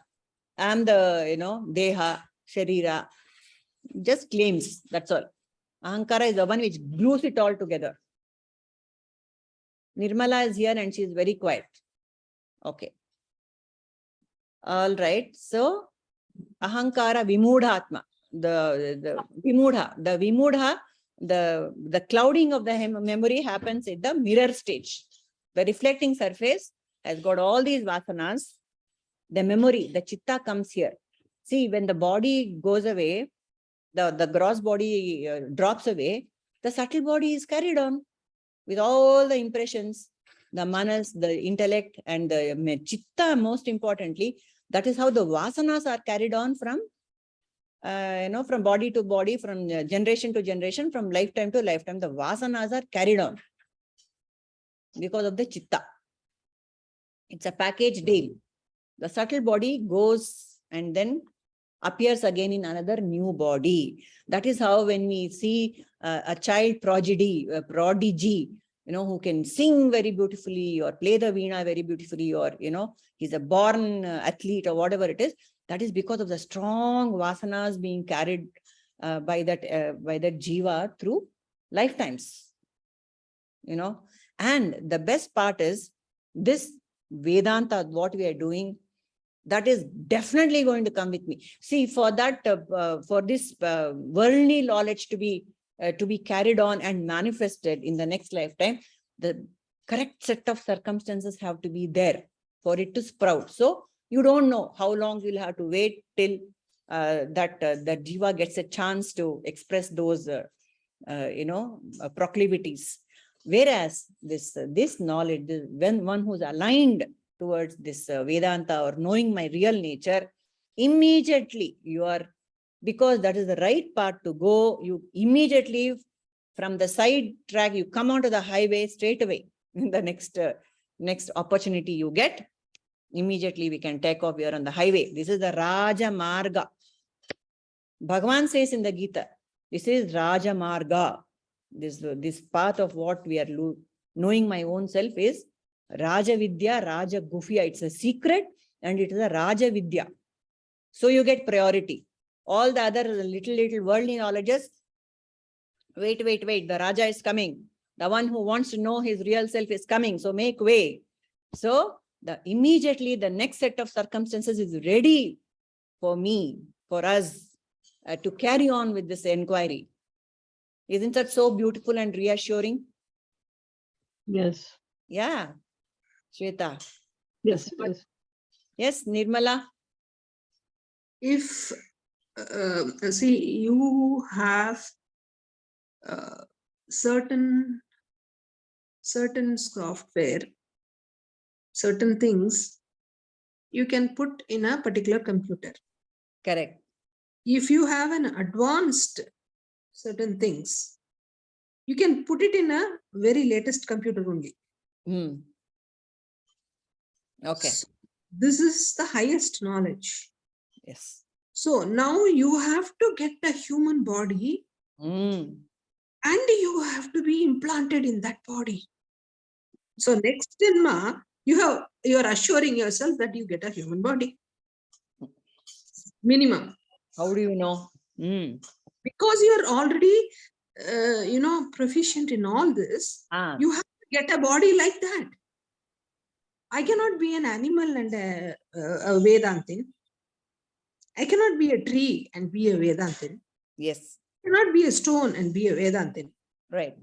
Speaker 1: I am the, Deha, Sharira. Just claims, that's all. Ahankara is the one which glues it all together. Nirmala is here and she is very quiet. Okay. All right. So, Ahankara Vimudhatma. The Vimudha, the clouding of the memory happens in the mirror stage. The reflecting surface has got all these vasanas. The memory, the chitta comes here. See, when the body goes away, the gross body drops away, the subtle body is carried on with all the impressions, the manas, the intellect, and the chitta, most importantly. That is how the vasanas are carried on from, from body to body, from generation to generation, from lifetime to lifetime. The vasanas are carried on because of the chitta. It's a package deal. The subtle body goes and then appears again in another new body. That is how when we see a child prodigy, who can sing very beautifully or play the veena very beautifully, or, he's a born athlete or whatever it is, that is because of the strong vasanas being carried by that jiva through lifetimes, And the best part is this Vedanta, what we are doing, that is definitely going to come with me. See, for that, for this worldly knowledge to be carried on and manifested in the next lifetime, the correct set of circumstances have to be there for it to sprout. So you don't know how long you'll have to wait till that jiva gets a chance to express those, proclivities. Whereas this knowledge, when one who's aligned towards this Vedanta or knowing my real nature, immediately you are, because that is the right path to go, you immediately from the side track, you come onto the highway straight away. In the next opportunity you get, immediately we can take off. We are on the highway. This is the Raja Marga. Bhagavan says in the Gita, this is Raja Marga. This path of what we are knowing my own self is Raja Vidya, Raja Gufya. It's a secret and it is a Raja Vidya. So you get priority. All the other little worldly knowledges, wait, the Raja is coming. The one who wants to know his real self is coming. So make way. So immediately the next set of circumstances is ready for me, for us to carry on with this inquiry. Isn't that so beautiful and reassuring?
Speaker 11: Yes.
Speaker 1: Yeah. Shweta.
Speaker 11: Yes, it is.
Speaker 1: Yes, Nirmala.
Speaker 12: If, see, you have certain software, certain things you can put in a particular computer.
Speaker 1: Correct.
Speaker 12: If you have an advanced certain things, you can put it in a very latest computer only.
Speaker 1: Okay.
Speaker 12: So this is the highest knowledge.
Speaker 1: Yes.
Speaker 12: So now you have to get a human body and you have to be implanted in that body. So next Janma, you are assuring yourself that you get a human body. Minimum.
Speaker 1: How do you know?
Speaker 12: Because you are already, proficient in all this. You have to get a body like that. I cannot be an animal and a Vedantin. I cannot be a tree and be a Vedantin.
Speaker 1: Yes.
Speaker 12: I cannot be a stone and be a Vedantin.
Speaker 1: Right.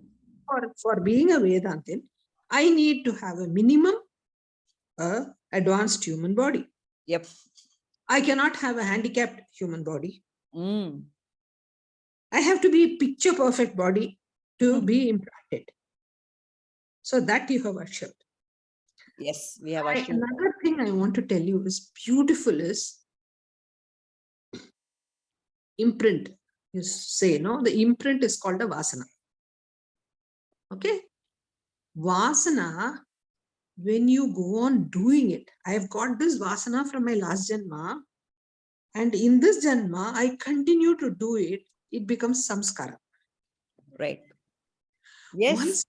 Speaker 12: For being a Vedantin, I need to have a minimum advanced human body.
Speaker 1: Yep.
Speaker 12: I cannot have a handicapped human body.
Speaker 1: I
Speaker 12: have to be picture perfect body to be implanted. So that you have assured.
Speaker 1: Yes, we have assured.
Speaker 12: Another thing I want to tell you is beautiful is imprint. You say, no, the imprint is called a vasana. Okay. Vasana, when you go on doing it, I have got this vasana from my last janma, and in this janma, I continue to do it, it becomes samskara.
Speaker 1: Right. Yes.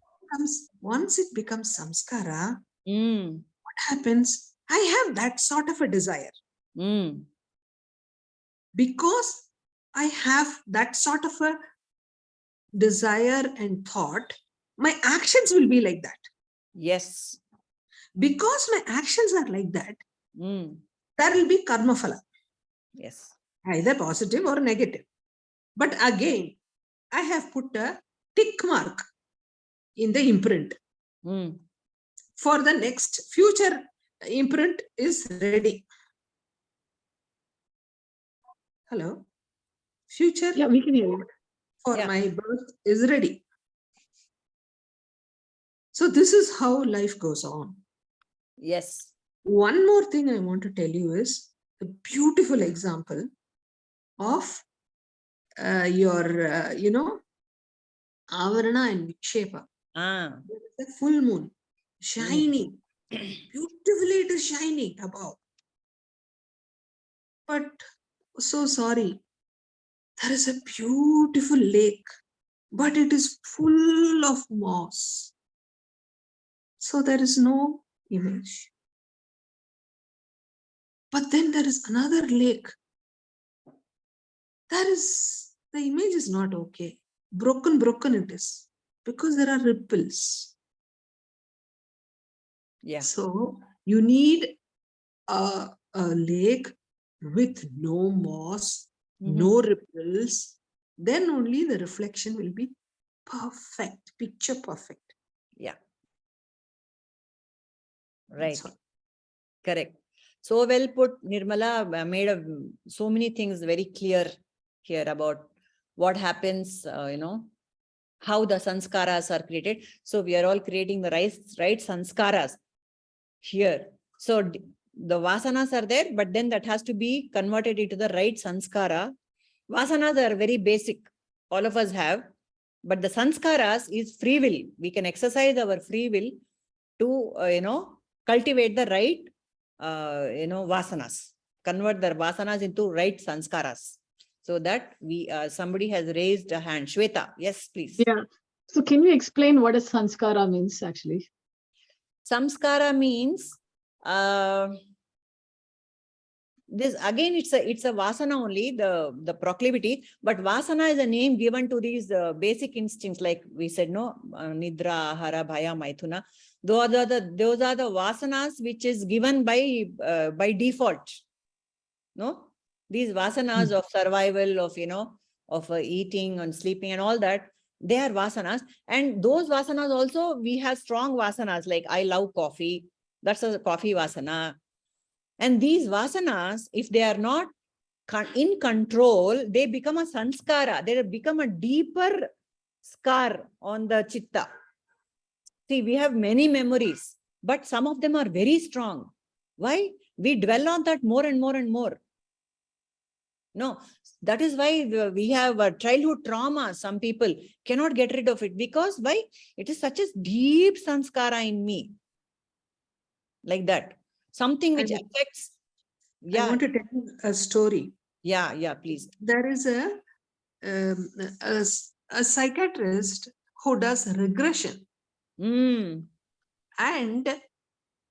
Speaker 12: Once it becomes samskara, what happens? I have that sort of a desire. Because I have that sort of a desire and thought, my actions will be like that.
Speaker 1: Yes.
Speaker 12: Because my actions are like that, there will be karma phala.
Speaker 1: Yes.
Speaker 12: Either positive or negative. But again, I have put a tick mark in the imprint. For the next future imprint is ready. Hello? Future?
Speaker 11: Yeah, we can hear you.
Speaker 12: For my birth is ready. So this is how life goes on.
Speaker 1: Yes.
Speaker 12: One more thing I want to tell you is a beautiful example of your, Avarana and Vikshepa. The full moon, shining. Beautifully it is shining above. But so sorry, there is a beautiful lake, but it is full of moss. So there is no image. But then there is another lake. The image is not okay. Broken it is. Because there are ripples.
Speaker 1: Yeah.
Speaker 12: So you need a lake with no moss, no ripples. Then only the reflection will be perfect, picture perfect.
Speaker 1: Yeah. Right. Correct. So well put, Nirmala made so many things very clear here about what happens, how the sanskaras are created. So we are all creating the right sanskaras here. So the vasanas are there, but then that has to be converted into the right sanskara. Vasanas are very basic. All of us have. But the sanskaras is free will. We can exercise our free will to, cultivate the right, vasanas. Convert the vasanas into right sanskaras. So that somebody has raised a hand. Shweta, yes, please.
Speaker 11: Yeah. So can you explain what a sanskara means actually?
Speaker 1: Samskara means, this again, it's a vasana only, the proclivity, but vasana is a name given to these basic instincts, like we said, no, nidra, ahara, bhaya, maithuna. Those are the vasanas which is given by default. No, these vasanas of survival, of eating and sleeping and all that, they are vasanas. And those vasanas also, we have strong vasanas, like I love coffee. That's a coffee vasana. And these vasanas, if they are not in control, they become a sanskara. They become a deeper scar on the chitta. See, we have many memories, but some of them are very strong. Why? We dwell on that more and more and more. No, that is why we have a childhood trauma. Some people cannot get rid of it because why? It is such a deep sanskara in me. Like that. Something which affects.
Speaker 12: I want to tell you a story.
Speaker 1: Yeah, please.
Speaker 12: There is a psychiatrist who does regression. And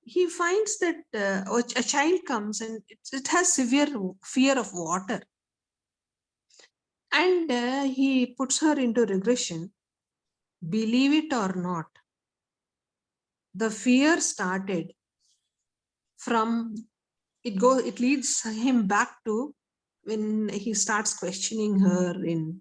Speaker 12: he finds that a child comes and it has severe fear of water. And he puts her into regression. Believe it or not, the fear started from, it leads him back to when he starts questioning her in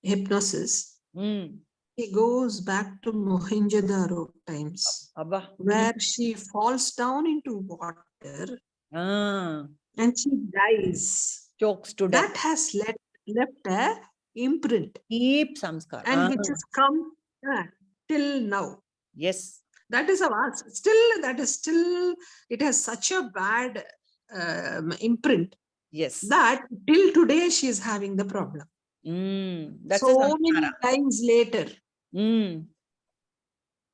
Speaker 12: hypnosis. He goes back to Mohenjo-daro times, where she falls down into water and she dies.
Speaker 1: Chokes to death.
Speaker 12: That has left a imprint.
Speaker 1: Deep samskara.
Speaker 12: And which has come till now.
Speaker 1: Yes.
Speaker 12: That is a vast. Still, it has such a bad imprint.
Speaker 1: Yes.
Speaker 12: That till today she is having the problem.
Speaker 1: That's
Speaker 12: so many times later.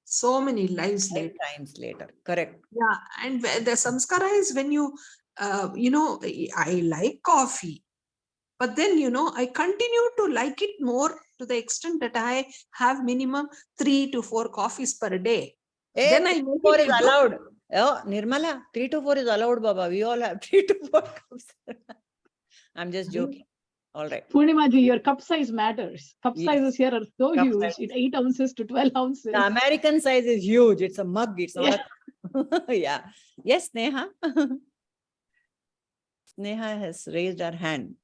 Speaker 12: So many lives later.
Speaker 1: Times later. Correct.
Speaker 12: Yeah. And the samskara is when you, I like coffee. But then, I continue to like it more to the extent that I have minimum 3 to 4 coffees per day. Then I
Speaker 1: 4 is allowed. Oh, Nirmala, 3 to 4 is allowed, Baba. We all have 3 to 4 cups. I'm just joking. All right.
Speaker 11: Purnimaji, your cup size matters. Cup sizes here are so huge. It's 8 ounces to 12 ounces.
Speaker 1: The American size is huge. It's a mug. It's not a... Yeah. Yes, Sneha. Sneha has raised her hand.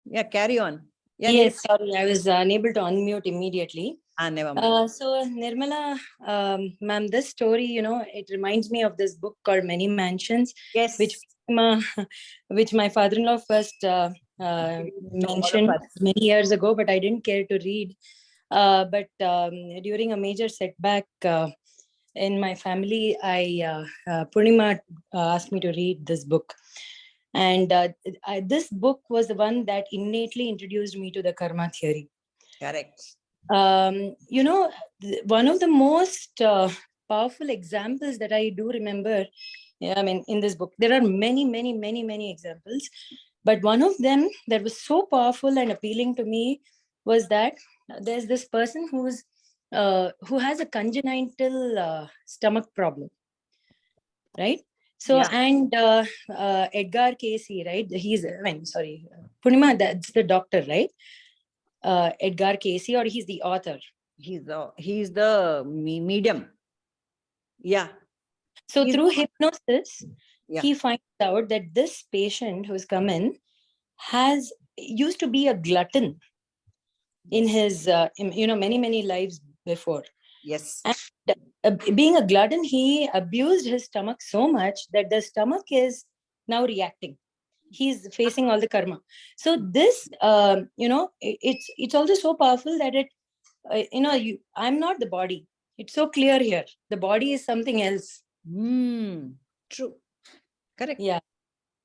Speaker 1: Yeah, carry on. Yeah,
Speaker 6: yes, sorry, I was unable to unmute immediately.
Speaker 1: Never mind.
Speaker 6: So Nirmala, ma'am, this story, it reminds me of this book called Many Mansions, which my father-in-law first mentioned many years ago, but I didn't care to read. But during a major setback in my family, Purnima asked me to read this book. And this book was the one that innately introduced me to the karma theory.
Speaker 1: Correct.
Speaker 6: One of the most powerful examples that I do remember, in this book, there are many, many, many, many examples, but one of them that was so powerful and appealing to me was that there's this person who has a congenital stomach problem, right? So, and Edgar Casey, right? Purnima, that's the doctor, right? Edgar Casey, or he's the author?
Speaker 1: He's the medium. Yeah.
Speaker 6: So through hypnosis, he finds out that this patient who's come in used to be a glutton in his, many, many lives before.
Speaker 1: Yes.
Speaker 6: And being a glutton, he abused his stomach so much that the stomach is now reacting. He's facing all the karma. So this, it's also so powerful that I'm not the body. It's so clear here. The body is something else.
Speaker 1: True. Correct.
Speaker 6: Yeah.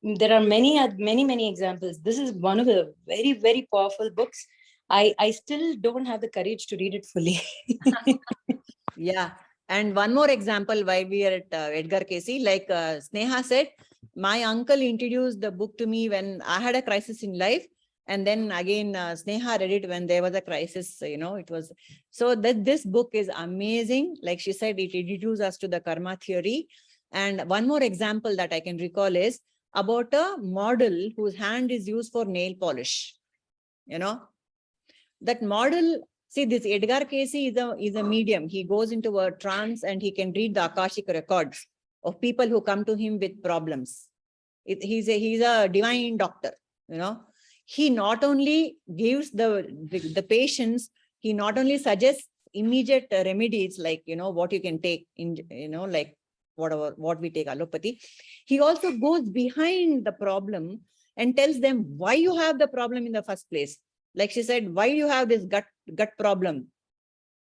Speaker 6: There are many examples. This is one of the very, very powerful books. I still don't have the courage to read it fully.
Speaker 1: Yeah. And one more example while we are at Edgar Casey, like Sneha said, my uncle introduced the book to me when I had a crisis in life. And then again, Sneha read it when there was a crisis, it was, so that this book is amazing. Like she said, it introduced us to the karma theory. And one more example that I can recall is about a model whose hand is used for nail polish. That model, see, this Edgar Casey is a medium. He goes into a trance and he can read the Akashic records of people who come to him with problems. He's a divine doctor, He not only gives the patients, he not only suggests immediate remedies like, what you can take in, like what we take allopathy. He also goes behind the problem and tells them why you have the problem in the first place. Like she said, why you have this gut problem?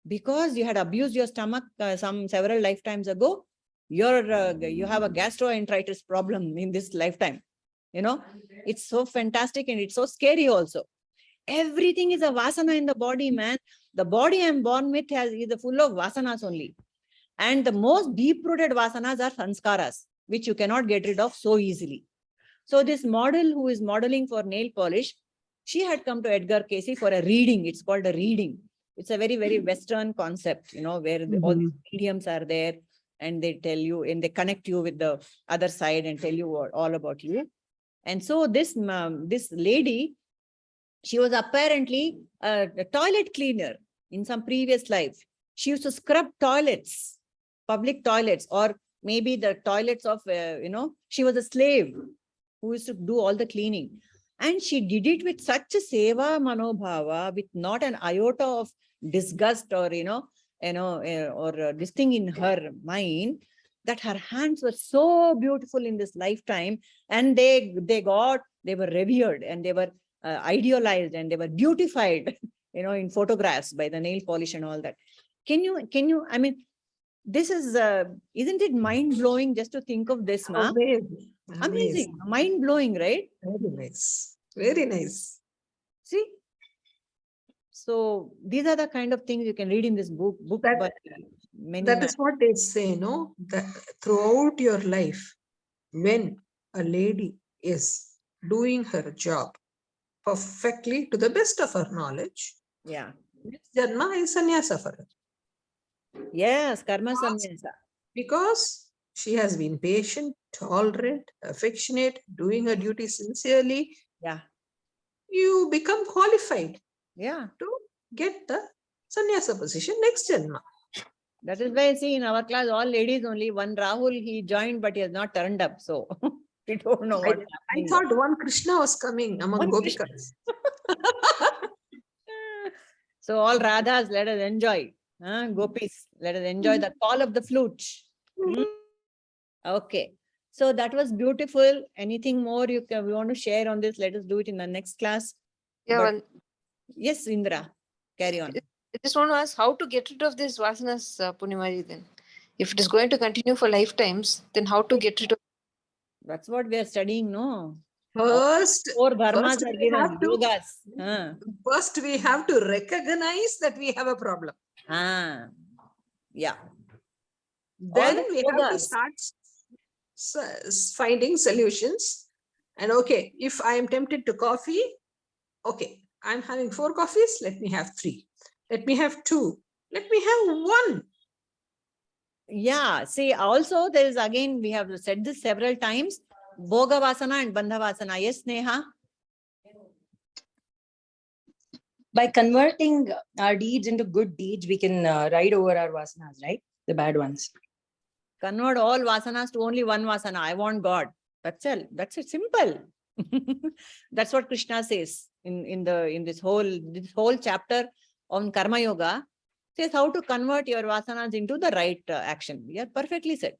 Speaker 1: Because you had abused your stomach several lifetimes ago. You have a gastroenteritis problem in this lifetime. It's so fantastic and it's so scary also. Everything is a vasana in the body, man. The body I'm born with is full of vasanas only. And the most deep-rooted vasanas are sanskaras, which you cannot get rid of so easily. So this model who is modeling for nail polish, she had come to Edgar Casey for a reading. It's called a reading. It's a very, very Western concept, where all these mediums are there and they tell you and they connect you with the other side and tell you all about you. And so this lady, she was apparently a toilet cleaner in some previous life. She used to scrub toilets, public toilets, or maybe the toilets of, she was a slave who used to do all the cleaning. And she did it with such a seva manobhava, with not an iota of disgust or, or this thing in her mind, that her hands were so beautiful in this lifetime. And they were revered and they were idealized and they were beautified, in photographs by the nail polish and all that. Can you, I mean, this is, isn't it mind blowing just to think of this, ma? Amazing, mind blowing, right?
Speaker 12: Very nice. Very nice.
Speaker 1: See? So these are the kind of things you can read in this book.
Speaker 12: That is what they say, no? That throughout your life, when a lady is doing her job perfectly to the best of her knowledge,
Speaker 1: yeah,
Speaker 12: next janma is sannyasa for her.
Speaker 1: Yes, karma sannyasa.
Speaker 12: Because she has been patient, tolerant, affectionate, doing her duty sincerely.
Speaker 1: Yeah.
Speaker 12: You become qualified.
Speaker 1: Yeah.
Speaker 12: To get the sannyasa position next janma.
Speaker 1: That is why I see in our class, all ladies only. One Rahul, he joined, but he has not turned up. So we don't know what
Speaker 12: I thought one Krishna was coming among Gopikas.
Speaker 1: So all Radhas, let us enjoy. Gopis, let us enjoy the call of the flute. Okay. So that was beautiful. Anything more we want to share on this? Let us do it in the next class.
Speaker 3: Yeah.
Speaker 1: Yes, Indra, carry on.
Speaker 3: I just want to ask how to get rid of this vasanas, Purnimaji, then. If it is going to continue for lifetimes, then how to get rid of?
Speaker 1: That's what we are studying, no?
Speaker 12: First,
Speaker 1: four dharmas are given, yogas.
Speaker 12: First, we have to recognize that we have a problem.
Speaker 1: Yeah.
Speaker 12: Then we have to start finding solutions. And okay, if I am tempted to coffee, okay, I'm having 4 coffees, let me have 3. Let me have 2. Let me have 1.
Speaker 1: Yeah, see, also there is, again, we have said this several times, Bhoga Vasana and Bandha Vasana. Yes, Neha?
Speaker 6: By converting our deeds into good deeds, we can ride over our vasanas, right? The bad ones.
Speaker 1: Convert all vasanas to only one vasana. I want God. That's it. That's it. Simple. That's what Krishna says in this whole chapter on Karma Yoga. Says how to convert your vasanas into the right action. Yeah, perfectly said.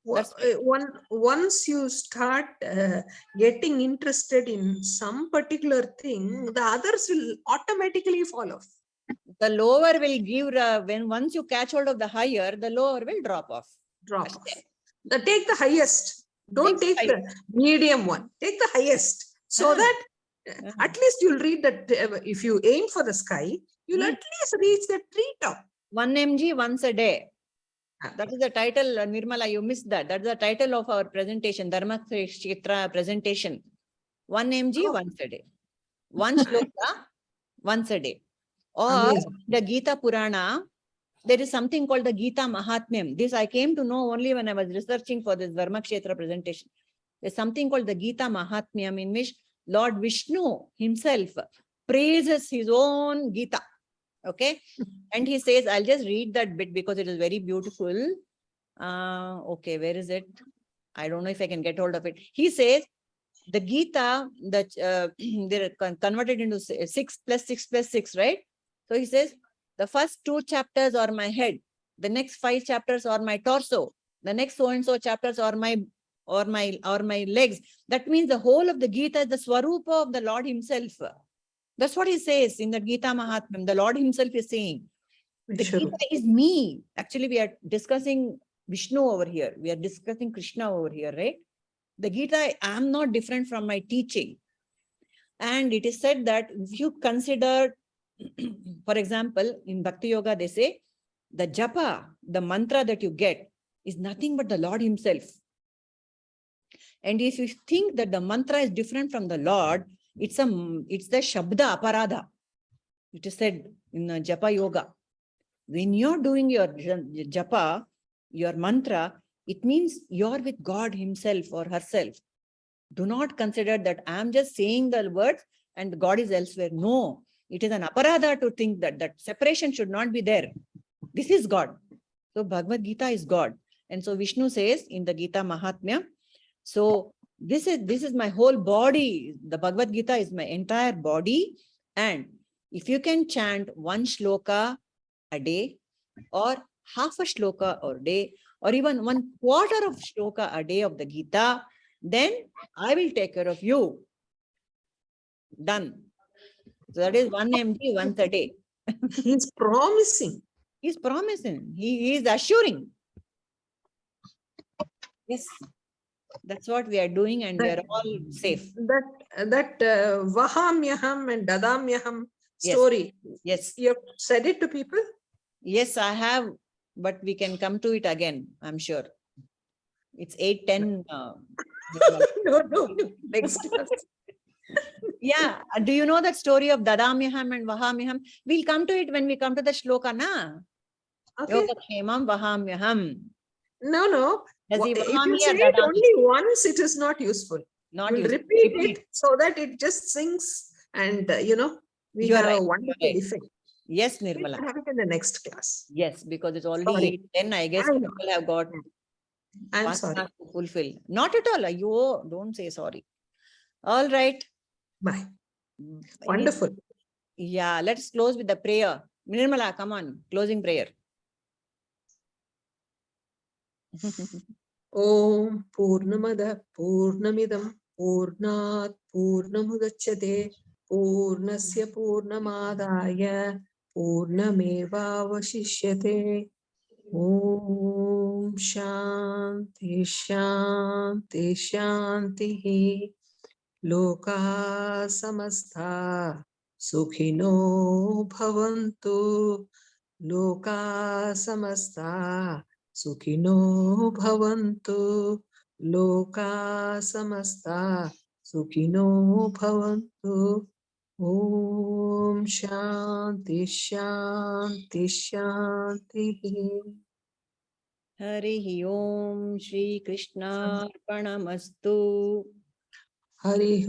Speaker 12: Once you start getting interested in some particular thing, the others will automatically follow.
Speaker 1: The lower will give, once you catch hold of the higher, the lower will drop off.
Speaker 12: Take the highest. Don't take the medium one. Take the highest, so that at least you'll read that. If you aim for the sky, you'll at least reach the treetop.
Speaker 1: 1 mg once a day. That is the title, Nirmala. You missed that. That's the title of our presentation, Dharma Ksehtra presentation. 1 mg once a day. 1 shloka once a day. Or
Speaker 12: Amazing.
Speaker 1: the Gita Purana, there is something called the Gita Mahatmyam. This I came to know only when I was researching for this Dharma Kshetra presentation. There's something called the Gita Mahatmyam, in which Lord Vishnu himself praises his own Gita. Okay. And he says, I'll just read that bit because it is very beautiful. Okay, where is it? I don't know if I can get hold of it. He says, the Gita, they're converted into 6 plus 6 plus 6, right? So he says, the first 2 chapters are my head. The next 5 chapters are my torso. The next so-and-so chapters are my legs. That means the whole of the Gita is the Swarupa of the Lord himself. That's what he says in the Gita Mahatmyam. The Lord himself is saying, the Gita is me. Actually, we are discussing Vishnu over here. We are discussing Krishna over here, right? The Gita, I am not different from my teaching. And it is said that if you consider, for example, in Bhakti Yoga, they say, the japa, the mantra that you get is nothing but the Lord himself. And if you think that the mantra is different from the Lord, it's the Shabda Aparadha. It is said in Japa Yoga. When you're doing your japa, your mantra, it means you're with God himself or herself. Do not consider that I'm just saying the words and God is elsewhere. No, it is an aparadha to think that separation should not be there. This is God. So Bhagavad Gita is God. And so Vishnu says in the Gita Mahatmya, so this is my whole body. The Bhagavad Gita is my entire body. And if you can chant 1 shloka a day, or half a shloka a day, or even 1/4 of shloka a day of the Gita, then I will take care of you. Done. So that is 1 mg once a day.
Speaker 12: He's promising.
Speaker 1: He's promising. He is assuring. Yes. That's what we are doing, and we are all safe.
Speaker 12: That Vahamyaham and Dadamyaham story.
Speaker 1: Yes.
Speaker 12: You have said it to people?
Speaker 1: Yes, I have, but we can come to it again, I'm sure. It's 8:10.
Speaker 12: No. Next class.
Speaker 1: Yeah. Do you know that story of Dadamyaham and Vahamyaham? We'll come to it when we come to the shloka, na?
Speaker 12: Okay.
Speaker 1: Yogakshamam Vahamyaham.
Speaker 12: No.
Speaker 1: Does he
Speaker 12: If
Speaker 1: Vahami
Speaker 12: you
Speaker 1: or
Speaker 12: say it
Speaker 1: Dadami?
Speaker 12: only once, it is not useful.
Speaker 1: Not
Speaker 12: You'll
Speaker 1: useful.
Speaker 12: repeat it so that it just sinks, and we
Speaker 1: You are
Speaker 12: have
Speaker 1: right.
Speaker 12: a wonderful
Speaker 1: Right.
Speaker 12: effect.
Speaker 1: Yes,
Speaker 12: We'll
Speaker 1: Nirmala.
Speaker 12: have it in the next class.
Speaker 1: Yes, because it's already
Speaker 12: Sorry.
Speaker 1: 8:10. I guess
Speaker 12: I know.
Speaker 1: people have got
Speaker 12: I'm sorry.
Speaker 1: to fulfill. Not at all. You don't say sorry. All right.
Speaker 12: Bye. Wonderful.
Speaker 1: Yeah, let's close with the prayer. Nirmala, come on. Closing prayer.
Speaker 12: Om Purnamada Purnamidam Purnat Purnamudachyate Purnasya Purnamadaya Purnamevavashishyate. Om Shanti Shanti Shanti Loka Samastha Sukhino Bhavantu. Loka Samastha Sukhino Bhavantu. Loka Samastha Sukhino Bhavantu. Om Shanti Shanti Shanti.
Speaker 1: Harihi Om Shri Krishna Arpanamastu.
Speaker 12: Harihi